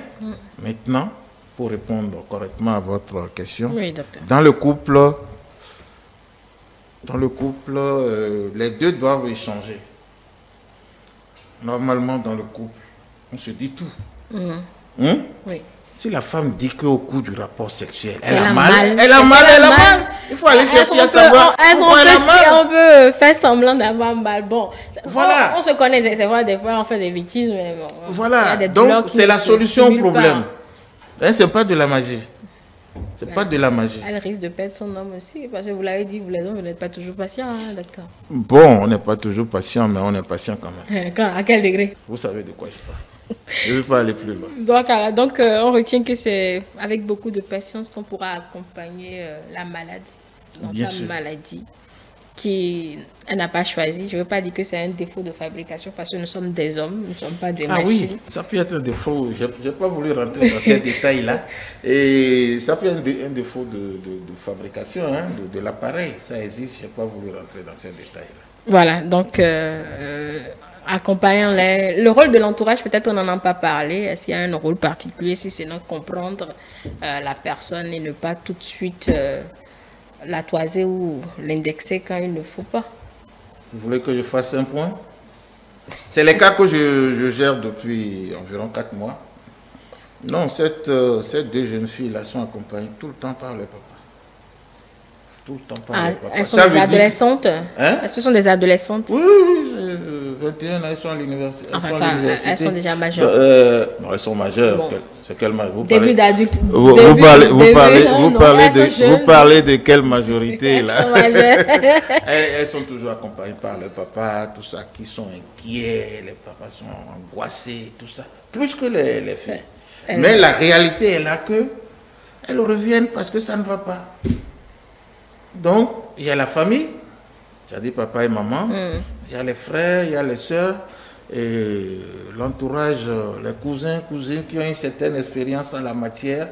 maintenant, pour répondre correctement à votre question, Oui, docteur. dans le couple, les deux doivent échanger. Normalement, dans le couple, on se dit tout. Oui. Si la femme dit qu'au cours du rapport sexuel, Elle elle a a mal. mal, elle a mal. Il faut aller chercher à savoir pourquoi elle a mal. On peut faire semblant d'avoir mal. Bon, Voilà. on se connaît, c'est vrai, des fois on fait des bêtises, mais bon, il y Voilà, a des douleurs donc qui c'est ne la se solution au stimulent problème. pas. Hein, c'est pas de la magie. C'est pas de la magie. Elle risque de perdre son homme aussi, parce que vous l'avez dit, vous les hommes, vous n'êtes pas toujours patient, hein, docteur. Bon, on n'est pas toujours patient, mais on est patient quand même. À quel degré? Vous savez de quoi je parle. Je ne vais pas aller plus loin. Donc, on retient que c'est avec beaucoup de patience qu'on pourra accompagner la malade dans Bien sa sûr. maladie qu'elle n'a pas choisi. Je ne veux pas dire que c'est un défaut de fabrication parce que nous sommes des hommes, nous ne sommes pas des Ah machines. oui, ça peut être un défaut. Je n'ai pas voulu rentrer dans ces détails-là. Et ça peut être un défaut de fabrication, hein, de l'appareil. Ça existe. Je n'ai pas voulu rentrer dans ces détails-là. Voilà, donc accompagnant le rôle de l'entourage, peut-être on n'en a pas parlé. Est-ce qu'il y a un rôle particulier? Si c'est de comprendre la personne et ne pas tout de suite la toiser ou l'indexer quand il ne faut pas. Vous voulez que je fasse un point? C'est les cas que je gère depuis environ 4 mois. Non, ces deux jeunes filles-là sont accompagnées tout le temps par le papa. Tout le temps par le papa. Elles sont Ça des veut dire- adolescentes? Hein? Ce sont des adolescentes? Oui, oui, 21 ans, elles sont à l'université. Enfin, elles sont déjà majeures. Non, elles sont majeures. Bon. C'est quelle majorité? Début d'adulte. Vous parlez de quelle majorité là? Elles sont toujours accompagnées par le papa, tout ça, qui sont inquiets, les papas sont angoissés, tout ça, plus que les filles. Mais la réalité est là que elles reviennent parce que ça ne va pas. Donc, il y a la famille, c'est-à-dire papa et maman, il y a les frères, il y a les sœurs, et l'entourage, les cousins, cousines qui ont une certaine expérience en la matière.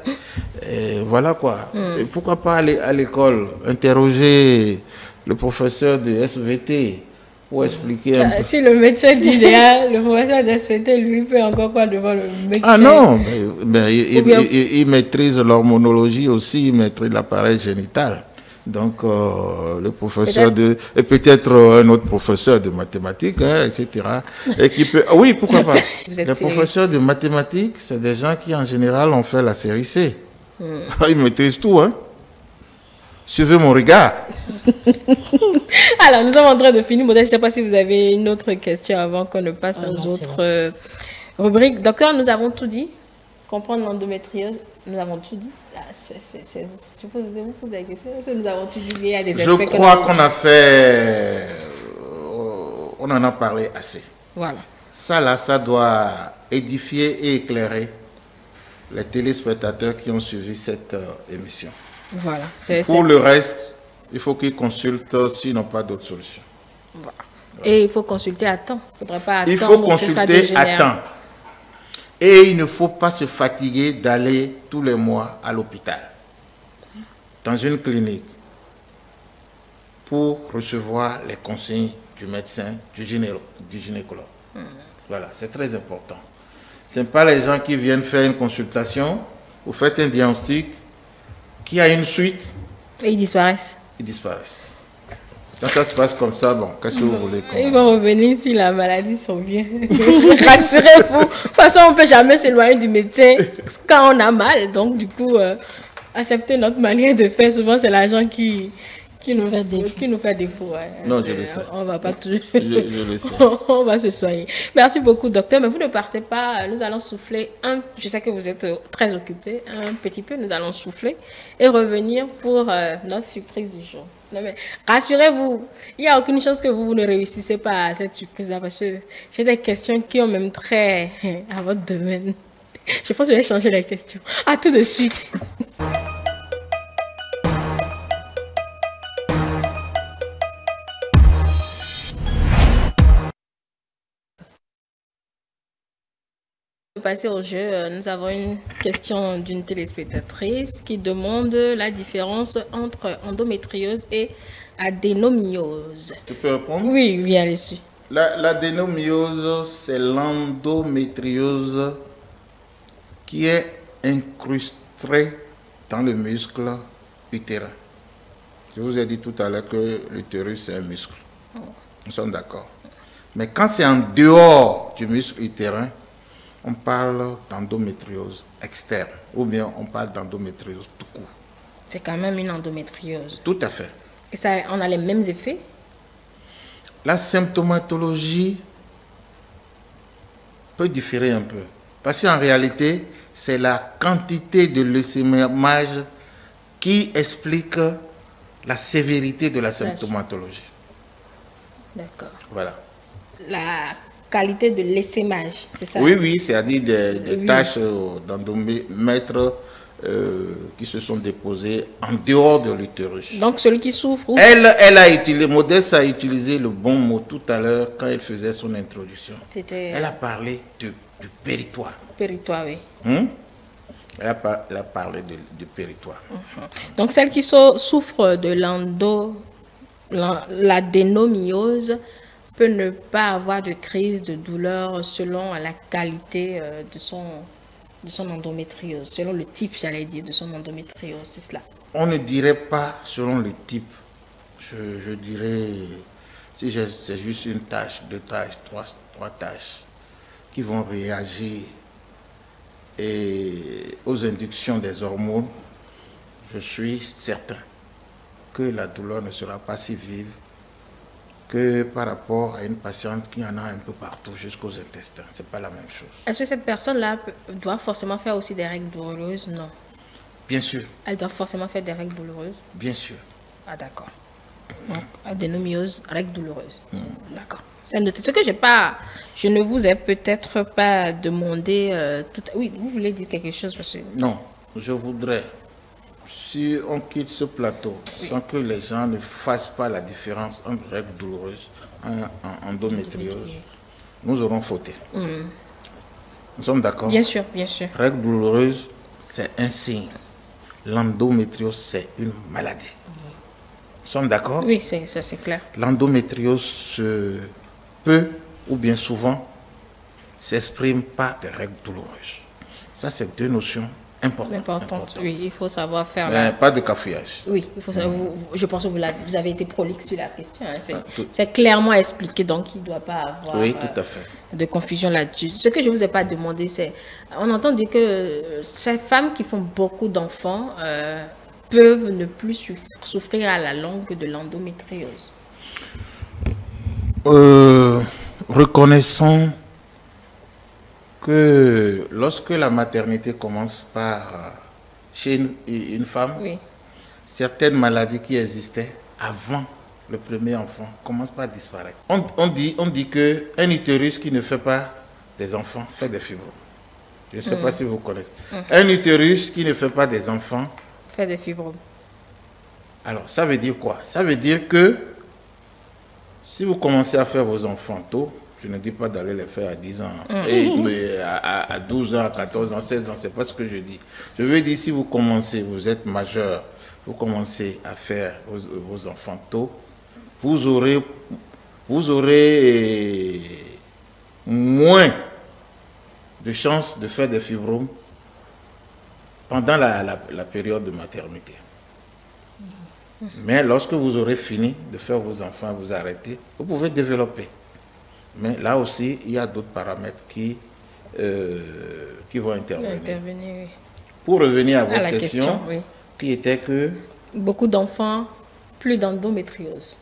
Et voilà quoi. Et pourquoi pas aller à l'école, interroger le professeur de SVT pour expliquer un peu. Si le médecin dit déjà, le professeur de SVT, lui, fait encore quoi devant le médecin? Ah non, mais ils maîtrisent l'hormonologie aussi, ils maîtrisent l'appareil génital. Donc, le professeur et peut-être un autre professeur de mathématiques, hein, etc. Et qui peut, oui, pourquoi pas. Les professeurs de mathématiques, c'est des gens qui, en général, ont fait la série C. Ils maîtrisent tout, hein. Suivez mon regard. Alors, nous sommes en train de finir. Modeste, je ne sais pas si vous avez une autre question avant qu'on ne passe aux autres rubriques. Docteur, nous avons tout dit. Comprendre l'endométriose, nous avons tout dit. Je peux vous poser la question. Est-ce que nous avons tout dit? Il y a des aspects Je crois qu'on a fait... on en a parlé assez. Voilà. Ça, là, ça doit édifier et éclairer les téléspectateurs qui ont suivi cette émission. Voilà. Pour le reste, il faut qu'ils consultent s'ils n'ont pas d'autres solutions. Voilà. Et il faut consulter à temps. Il faut consulter à temps. Et il ne faut pas se fatiguer d'aller tous les mois à l'hôpital, dans une clinique, pour recevoir les consignes du médecin, du gynécologue. Voilà, c'est très important. Ce n'est pas les gens qui viennent faire une consultation, vous faites un diagnostic, qui a une suite. Et ils disparaissent. Ils disparaissent. Quand ça se passe comme ça, bon, qu'est-ce que vous voulez Ils vont revenir si la maladie survient. Rassurez-vous. De toute façon, on ne peut jamais s'éloigner du médecin quand on a mal. Donc, du coup, accepter notre manière de faire, souvent, c'est l'argent qui nous fait défaut. Ouais. Non, je le sais. On va pas tout... Je le sais. On va se soigner. Merci beaucoup, docteur. Mais vous ne partez pas. Nous allons souffler je sais que vous êtes très occupé. Un petit peu, nous allons souffler et revenir pour notre surprise du jour. Non, mais rassurez-vous, il n'y a aucune chance que vous ne réussissez pas à cette surprise-là parce que j'ai des questions qui ont même trait à votre domaine. Je pense que je vais changer les questions. À tout de suite. Passer au jeu, nous avons une question d'une téléspectatrice qui demande la différence entre endométriose et adénomiose. Tu peux répondre? Oui, oui, allez-y. L'adénomiose, c'est l'endométriose qui est incrustée dans le muscle utérin. Je vous ai dit tout à l'heure que l'utérus, c'est un muscle. Nous sommes d'accord. Mais quand c'est en dehors du muscle utérin, on parle d'endométriose externe ou bien on parle d'endométriose tout court. C'est quand même une endométriose. Tout à fait. Et ça, on a les mêmes effets? La symptomatologie peut différer un peu. Parce qu'en réalité, c'est la quantité de leucémage qui explique la sévérité de la symptomatologie. D'accord. Voilà. La qualité de l'essaimage, c'est ça? Oui, oui, c'est-à-dire des taches d'endomètre qui se sont déposées en dehors de l'utérus. Donc celui qui souffre... Elle a utilisé, Modeste a utilisé le bon mot tout à l'heure quand elle faisait son introduction. Elle a parlé du péritoire. Péritoire, oui. Elle a parlé du péritoire. Donc celle qui souffre de l'adénomiose peut ne pas avoir de crise de douleur selon la qualité de son endométriose, selon le type, j'allais dire, de son endométriose, c'est cela. On ne dirait pas selon le type. Je dirais, si c'est juste une tâche, deux tâches, trois tâches qui vont réagir aux inductions des hormones, je suis certain que la douleur ne sera pas si vive que par rapport à une patiente qui en a un peu partout, jusqu'aux intestins. Ce n'est pas la même chose. Est-ce que cette personne-là doit forcément faire aussi des règles douloureuses? Non. Bien sûr. Elle doit forcément faire des règles douloureuses? Bien sûr. Ah, d'accord. Donc, adénomiose, règles douloureuses. D'accord. C'est noté. Ce que je ne vous ai peut-être pas demandé Oui, vous voulez dire quelque chose parce que... Non, je voudrais, si on quitte ce plateau, sans que les gens ne fassent pas la différence entre règles douloureuses et endométriose, nous aurons fauté. Nous sommes d'accord? Bien sûr, bien sûr. Règles douloureuses, c'est un signe. L'endométriose, c'est une maladie. Nous sommes d'accord? Oui, ça c'est clair. L'endométriose peut, ou bien souvent, s'exprime par des règles douloureuses. Ça, c'est deux notions importantes. Oui, il faut savoir faire Pas de cafouillage. Oui, il faut savoir, je pense que vous avez été prolixe sur la question. Hein. C'est clairement expliqué, donc il ne doit pas avoir tout à fait. De confusion là-dessus. Ce que je ne vous ai pas demandé, c'est, on entend dire que ces femmes qui font beaucoup d'enfants peuvent ne plus souffrir à la longue de l'endométriose. Reconnaissons que lorsque la maternité commence par chez une femme, certaines maladies qui existaient avant le premier enfant commencent par disparaître. On dit qu'un utérus qui ne fait pas des enfants fait des fibromes. Je ne sais pas si vous connaissez. Un utérus qui ne fait pas des enfants fait des fibromes. Alors, ça veut dire quoi? Ça veut dire que si vous commencez à faire vos enfants tôt, je ne dis pas d'aller les faire à 10 ans, mais à 12 ans, à 14 ans, 16 ans, c'est pas ce que je dis. Je veux dire, si vous commencez, vous êtes majeur, vous commencez à faire vos enfants tôt, vous aurez moins de chances de faire des fibromes pendant la période de maternité. Mais lorsque vous aurez fini de faire vos enfants, vous arrêtez, vous pouvez développer. Mais là aussi, il y a d'autres paramètres qui vont intervenir. Oui. Pour revenir à votre la question, oui. Qui était que... Beaucoup d'enfants, plus d'endométriose.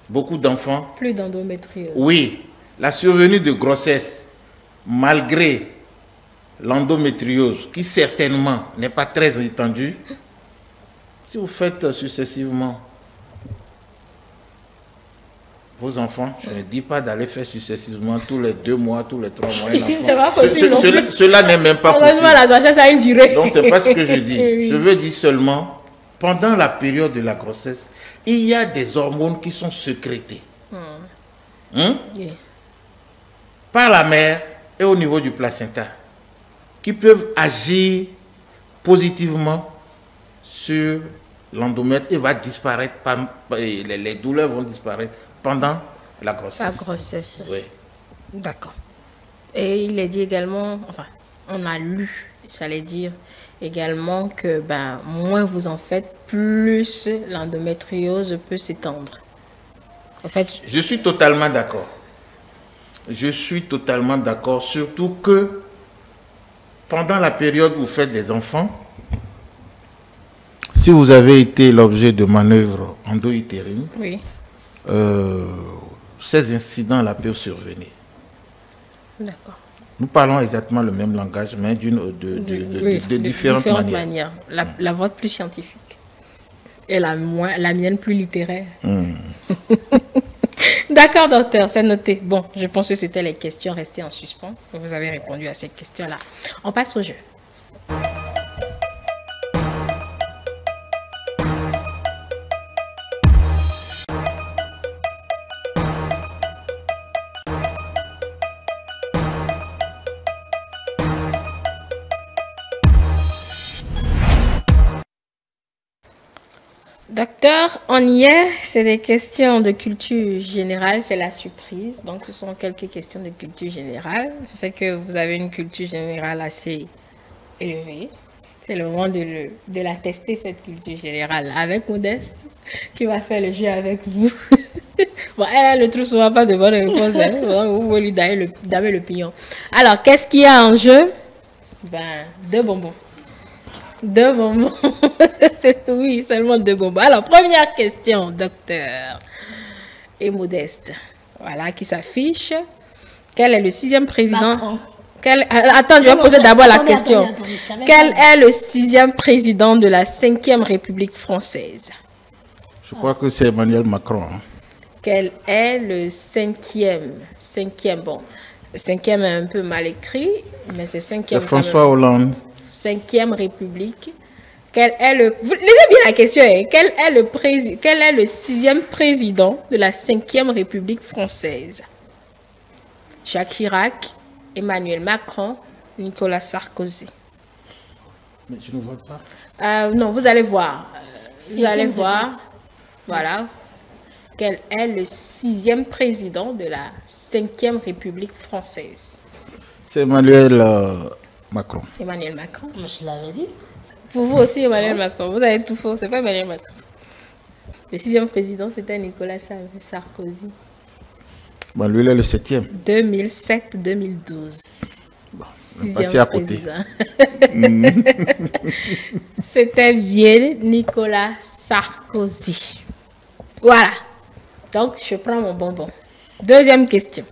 Beaucoup d'enfants... Plus d'endométriose. Oui, la survenue de grossesse, malgré l'endométriose, qui certainement n'est pas très étendue, si vous faites successivement vos enfants, je ne dis pas d'aller faire successivement tous les 2 mois, tous les 3 mois. C'est pas possible. Cela n'est même pas possible. La grossesse a une durée. Donc, c'est pas ce que je dis. Je veux dire seulement, pendant la période de la grossesse, il y a des hormones qui sont sécrétées. Par la mère et au niveau du placenta, qui peuvent agir positivement sur l'endomètre et va disparaître, les douleurs vont disparaître pendant la grossesse. La grossesse. Oui. D'accord. Et il est dit également, enfin, on a lu, j'allais dire, également que moins vous en faites, plus l'endométriose peut s'étendre. En fait, je suis totalement d'accord. Je suis totalement d'accord, surtout que pendant la période où vous faites des enfants, si vous avez été l'objet de manœuvres endo-utérines, oui. Ces incidents-là peuvent survenir. D'accord. Nous parlons exactement le même langage, mais de différentes manières. La vôtre plus scientifique et la mienne plus littéraire. D'accord, docteur, c'est noté. Bon, je pense que c'était les questions restées en suspens. Vous avez répondu à ces questions-là. On passe au jeu. Docteur, on y est, c'est des questions de culture générale, c'est la surprise. Donc, ce sont quelques questions de culture générale. Je sais que vous avez une culture générale assez élevée. C'est le moment de la tester, cette culture générale, avec Modeste, qui va faire le jeu avec vous. Bon, elle ne trouve souvent pas de bonnes réponses. Vous pouvez lui damer le pignon. Alors, qu'est-ce qu'il y a en jeu? 2 bonbons. 2 bonbons. Oui, seulement 2 bonbons. Alors, première question, docteur et Modeste. Voilà, qui s'affiche. Quel est le 6e président? Attends, je vais poser d'abord la question. Quel est le 6e président de la 5e République française? Je crois que c'est Emmanuel Macron. Quel est le 5e? Bon, 5e est un peu mal écrit, mais c'est 5e. C'est François Hollande. 5e République. Quel est le... Vous lisez bien la question. Hein? Quel est le 6e président de la 5e République française? Jacques Chirac, Emmanuel Macron, Nicolas Sarkozy. Mais je ne vois pas. Non, vous allez voir. Vous allez voir. Voilà. Quel est le 6e président de la 5e République française? C'est Emmanuel Macron. Emmanuel Macron. Mais je l'avais dit. Pour vous aussi, Emmanuel Macron. Vous avez tout faux. C'est pas Emmanuel Macron. Le 6e président, c'était Nicolas Sarkozy. Bon, lui, il est le 7e. 2007-2012. Bon, passé à côté. C'était bien Nicolas Sarkozy. Voilà. Donc, je prends mon bonbon. Deuxième question.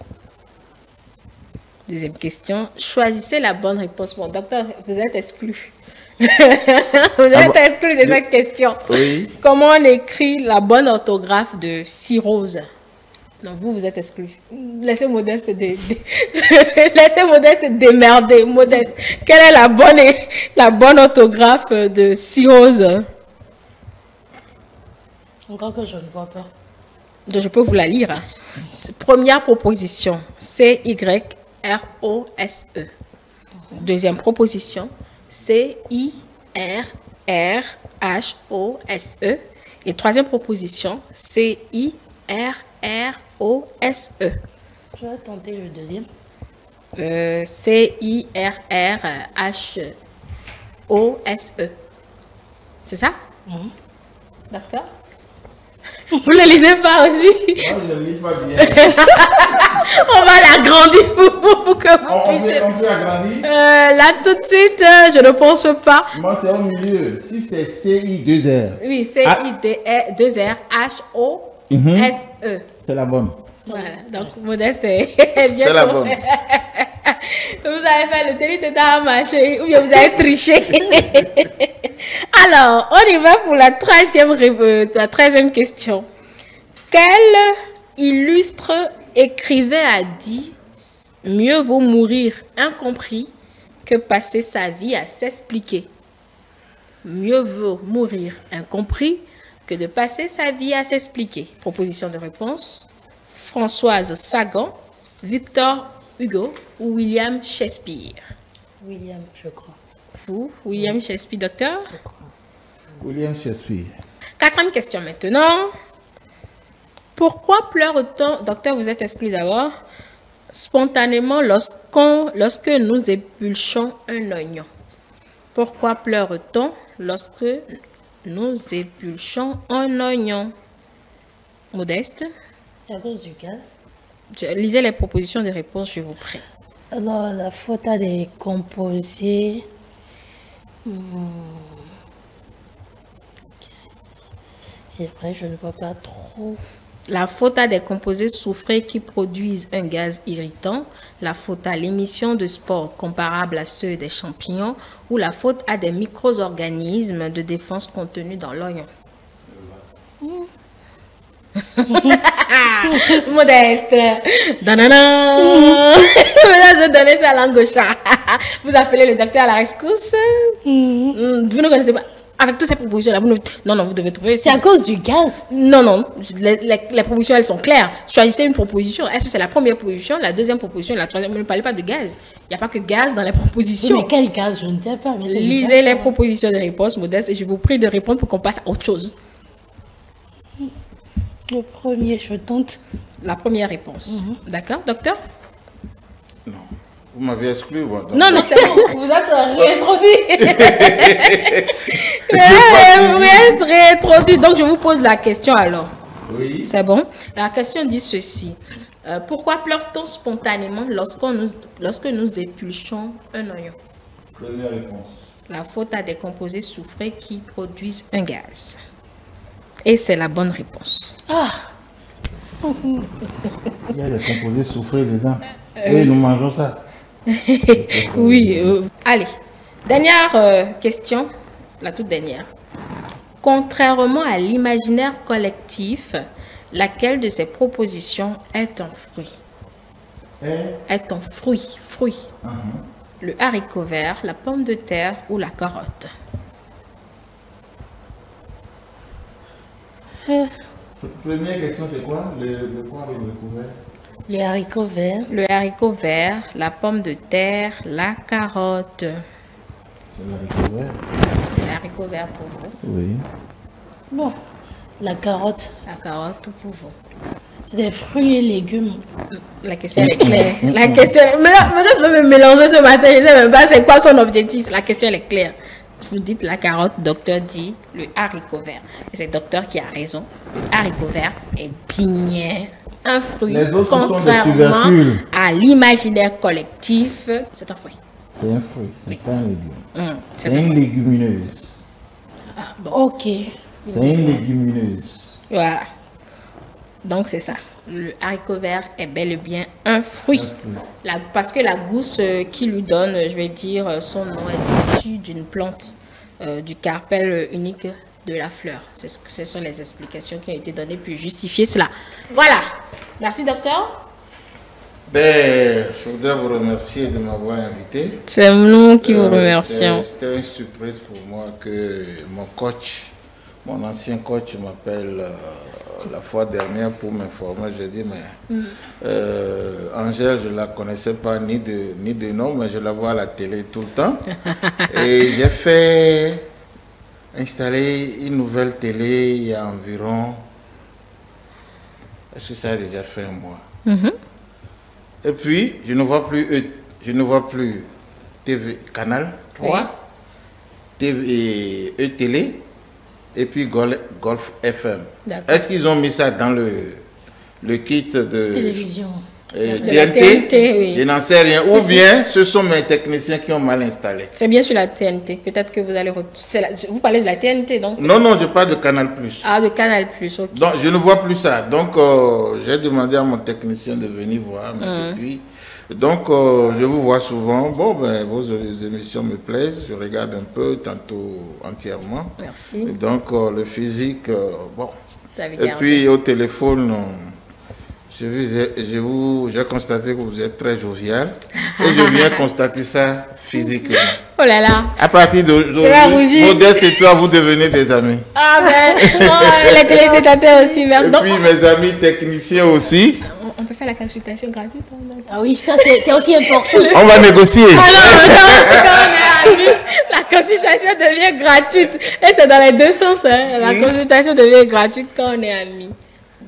Choisissez la bonne réponse. Bon, docteur, vous êtes exclu. Vous êtes exclu de cette question. Oui. Comment on écrit la bonne orthographe de cirrhose? Non, vous êtes exclu. Laissez Modeste se démerder. Modeste. Quelle est la bonne orthographe de cirrhose? Encore que je ne vois pas. Donc, je peux vous la lire. Hein. Première proposition, C-Y-R-O-S-E. Deuxième proposition, C-I-R-R-H-O-S-E. Et troisième proposition, C-I-R-R-O-S-E. Je vais tenter le deuxième. C-I-R-R-H-O-S-E. C'est ça? Mhm. D'accord. Vous ne le lisez pas aussi? Moi, je ne lis pas bien. On va l'agrandir pour que vous puissiez... On peut agrandir? Là, tout de suite, je ne pense pas. Moi, c'est au milieu. Si c'est CI2R. Oui, C-I-D-2-R-H-O-S-E. C'est la bonne. Voilà, donc Modeste est bien. C'est la bonne. Vous avez fait le délit d'état à marcher ou bien vous avez triché. Alors, on y va pour la 13e question. Quel illustre écrivain a dit « Mieux vaut mourir incompris que passer sa vie à s'expliquer ». Mieux vaut mourir incompris que de passer sa vie à s'expliquer. Proposition de réponse. Françoise Sagan, Victor Hugo ou William Shakespeare? William, je crois. Vous, William Shakespeare, docteur? Je crois. William Shakespeare. 4e question maintenant. Pourquoi pleure-t-on, docteur, vous êtes exclu d'abord, spontanément lorsque nous épluchons un oignon? Pourquoi pleure-t-on lorsque nous épluchons un oignon? Modeste? C'est à cause du gaz. Lisez les propositions de réponse, je vous prie. Alors, la faute à des composés. C'est vrai, je ne vois pas trop. La faute à des composés soufrés qui produisent un gaz irritant, la faute à l'émission de spores comparables à ceux des champignons ou la faute à des micro-organismes de défense contenus dans l'oignon. Modeste. Danana. Je vais donner ça à l'angosha. Vous appelez le docteur à la rescousse. Vous ne connaissez pas. Avec toutes ces propositions-là, non, vous devez trouver. C'est à cause du gaz. Non. Les propositions, elles sont claires. Choisissez une proposition. Est-ce que c'est la première proposition, la deuxième proposition, la troisième? Ne parlez pas de gaz. Il n'y a pas que gaz dans les propositions. Oui, mais quel gaz? Je ne sais pas. Mais lisez les propositions de réponse, Modeste, et je vous prie de répondre pour qu'on passe à autre chose. Le premier, je tente. La première réponse. D'accord, docteur? Non. Vous m'avez exclu. Bon, donc... Non, c'est bon. Vous êtes réintroduit. Vous êtes réintroduit. Donc, je vous pose la question alors. Oui. C'est bon. La question dit ceci. Pourquoi pleure-t-on spontanément lorsque nous épluchons un oignon? Première réponse. La faute à des composés soufrés qui produisent un gaz. Et c'est la bonne réponse. Ah! Il y a des composés soufrés dedans. Et nous mangeons ça. Oui. Allez. Dernière question. La toute dernière. Contrairement à l'imaginaire collectif, laquelle de ces propositions est un fruit? Est un fruit. Le haricot vert, la pomme de terre ou la carotte? Première question, c'est quoi? Le quoi avec le couvert? Le haricot vert. Le haricot vert, la pomme de terre, la carotte. C'est le haricot vert. Le haricot vert pour vous. Oui. Bon, la carotte. La carotte pour vous. C'est des fruits et légumes. La question elle est claire. La question. Mais je peux me mélanger ce matin. Je ne sais même pas c'est quoi son objectif. La question elle est claire. Vous dites la carotte, docteur dit le haricot vert. Et c'est le docteur qui a raison. Le haricot vert est bien un fruit. Les autres contrairement sont des tubercules. à l'imaginaire collectif. C'est un fruit. C'est un fruit, c'est pas un légume. C'est C'est une légumineuse. Ok. C'est une légumineuse. Voilà. Donc c'est ça. Le haricot vert est bel et bien un fruit. Parce que la gousse qui lui donne, je vais dire, son nom est issue d'une plante, du carpel unique de la fleur. Ce sont les explications qui ont été données pour justifier cela. Voilà. Merci, docteur. Je voudrais vous remercier de m'avoir invité. C'est nous qui vous remercions. C'était une surprise pour moi que mon coach, mon ancien coach m'appelle la fois dernière pour m'informer. J'ai dit, mais Angèle, je ne la connaissais pas ni de nom, mais je la vois à la télé tout le temps. Et j'ai fait installer une nouvelle télé il y a environ, est-ce que ça a déjà fait un mois? Et puis, je ne vois plus TV Canal 3, TV, télé, et puis Golf FM. D'accord. Est-ce qu'ils ont mis ça dans le kit de Télévision. De la TNT, oui. Je n'en sais rien. Ou bien ce sont mes techniciens qui ont mal installé. C'est bien sur la TNT. Peut-être que vous allez... Vous parlez de la TNT, donc? Non, non, je parle de Canal+. Ah, de Canal+, ok. Donc, je ne vois plus ça. Donc, j'ai demandé à mon technicien de venir voir. Mais depuis... Donc, je vous vois souvent. Bon, ben, vos émissions me plaisent. Je regarde un peu, tantôt entièrement. Merci. Et donc, le physique, bon. Et puis, au téléphone... J'ai constaté que vous êtes très jovial et je viens constater ça physiquement. Oh là là. À partir d'aujourd'hui, Modeste et toi, vous devenez des amis. Ah ben, les téléspectateurs aussi, merci. Et puis mes amis techniciens aussi. On peut faire la consultation gratuite. Ah oui, ça c'est aussi important. On va négocier. Ah non, la consultation devient gratuite. Et c'est dans les deux sens. Hein. La consultation devient gratuite quand on est amis.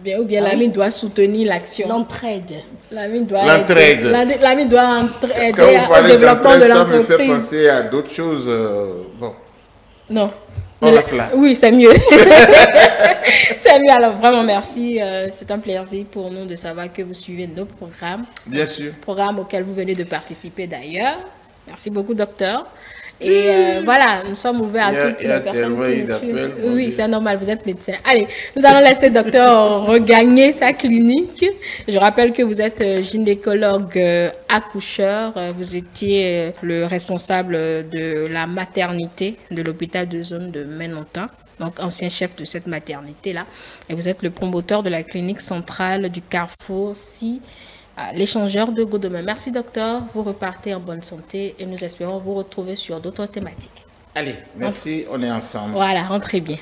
Bien, ou bien l'ami doit soutenir l'action. L'entraide. L'ami doit l'entraide. L'ami doit aider au développement de l'entreprise. Ça me fait penser à d'autres choses. Bon. Non. On reste là. Oui, c'est mieux. C'est mieux. Alors, vraiment, merci. C'est un plaisir pour nous de savoir que vous suivez nos programmes. Bien sûr. Programmes auxquels vous venez de participer d'ailleurs. Merci beaucoup, docteur. Et voilà, nous sommes ouverts à toutes les personnes qui nous suivent. Oui, c'est normal, vous êtes médecin. Allez, nous allons laisser le docteur regagner sa clinique. Je rappelle que vous êtes gynécologue accoucheur. Vous étiez le responsable de la maternité de l'hôpital de zone de Menontin, donc ancien chef de cette maternité-là. Et vous êtes le promoteur de la clinique centrale du Carrefour l'échangeur de Godomain. Merci docteur, vous repartez en bonne santé et nous espérons vous retrouver sur d'autres thématiques. Allez, merci, on est ensemble. Voilà, rentrez bien.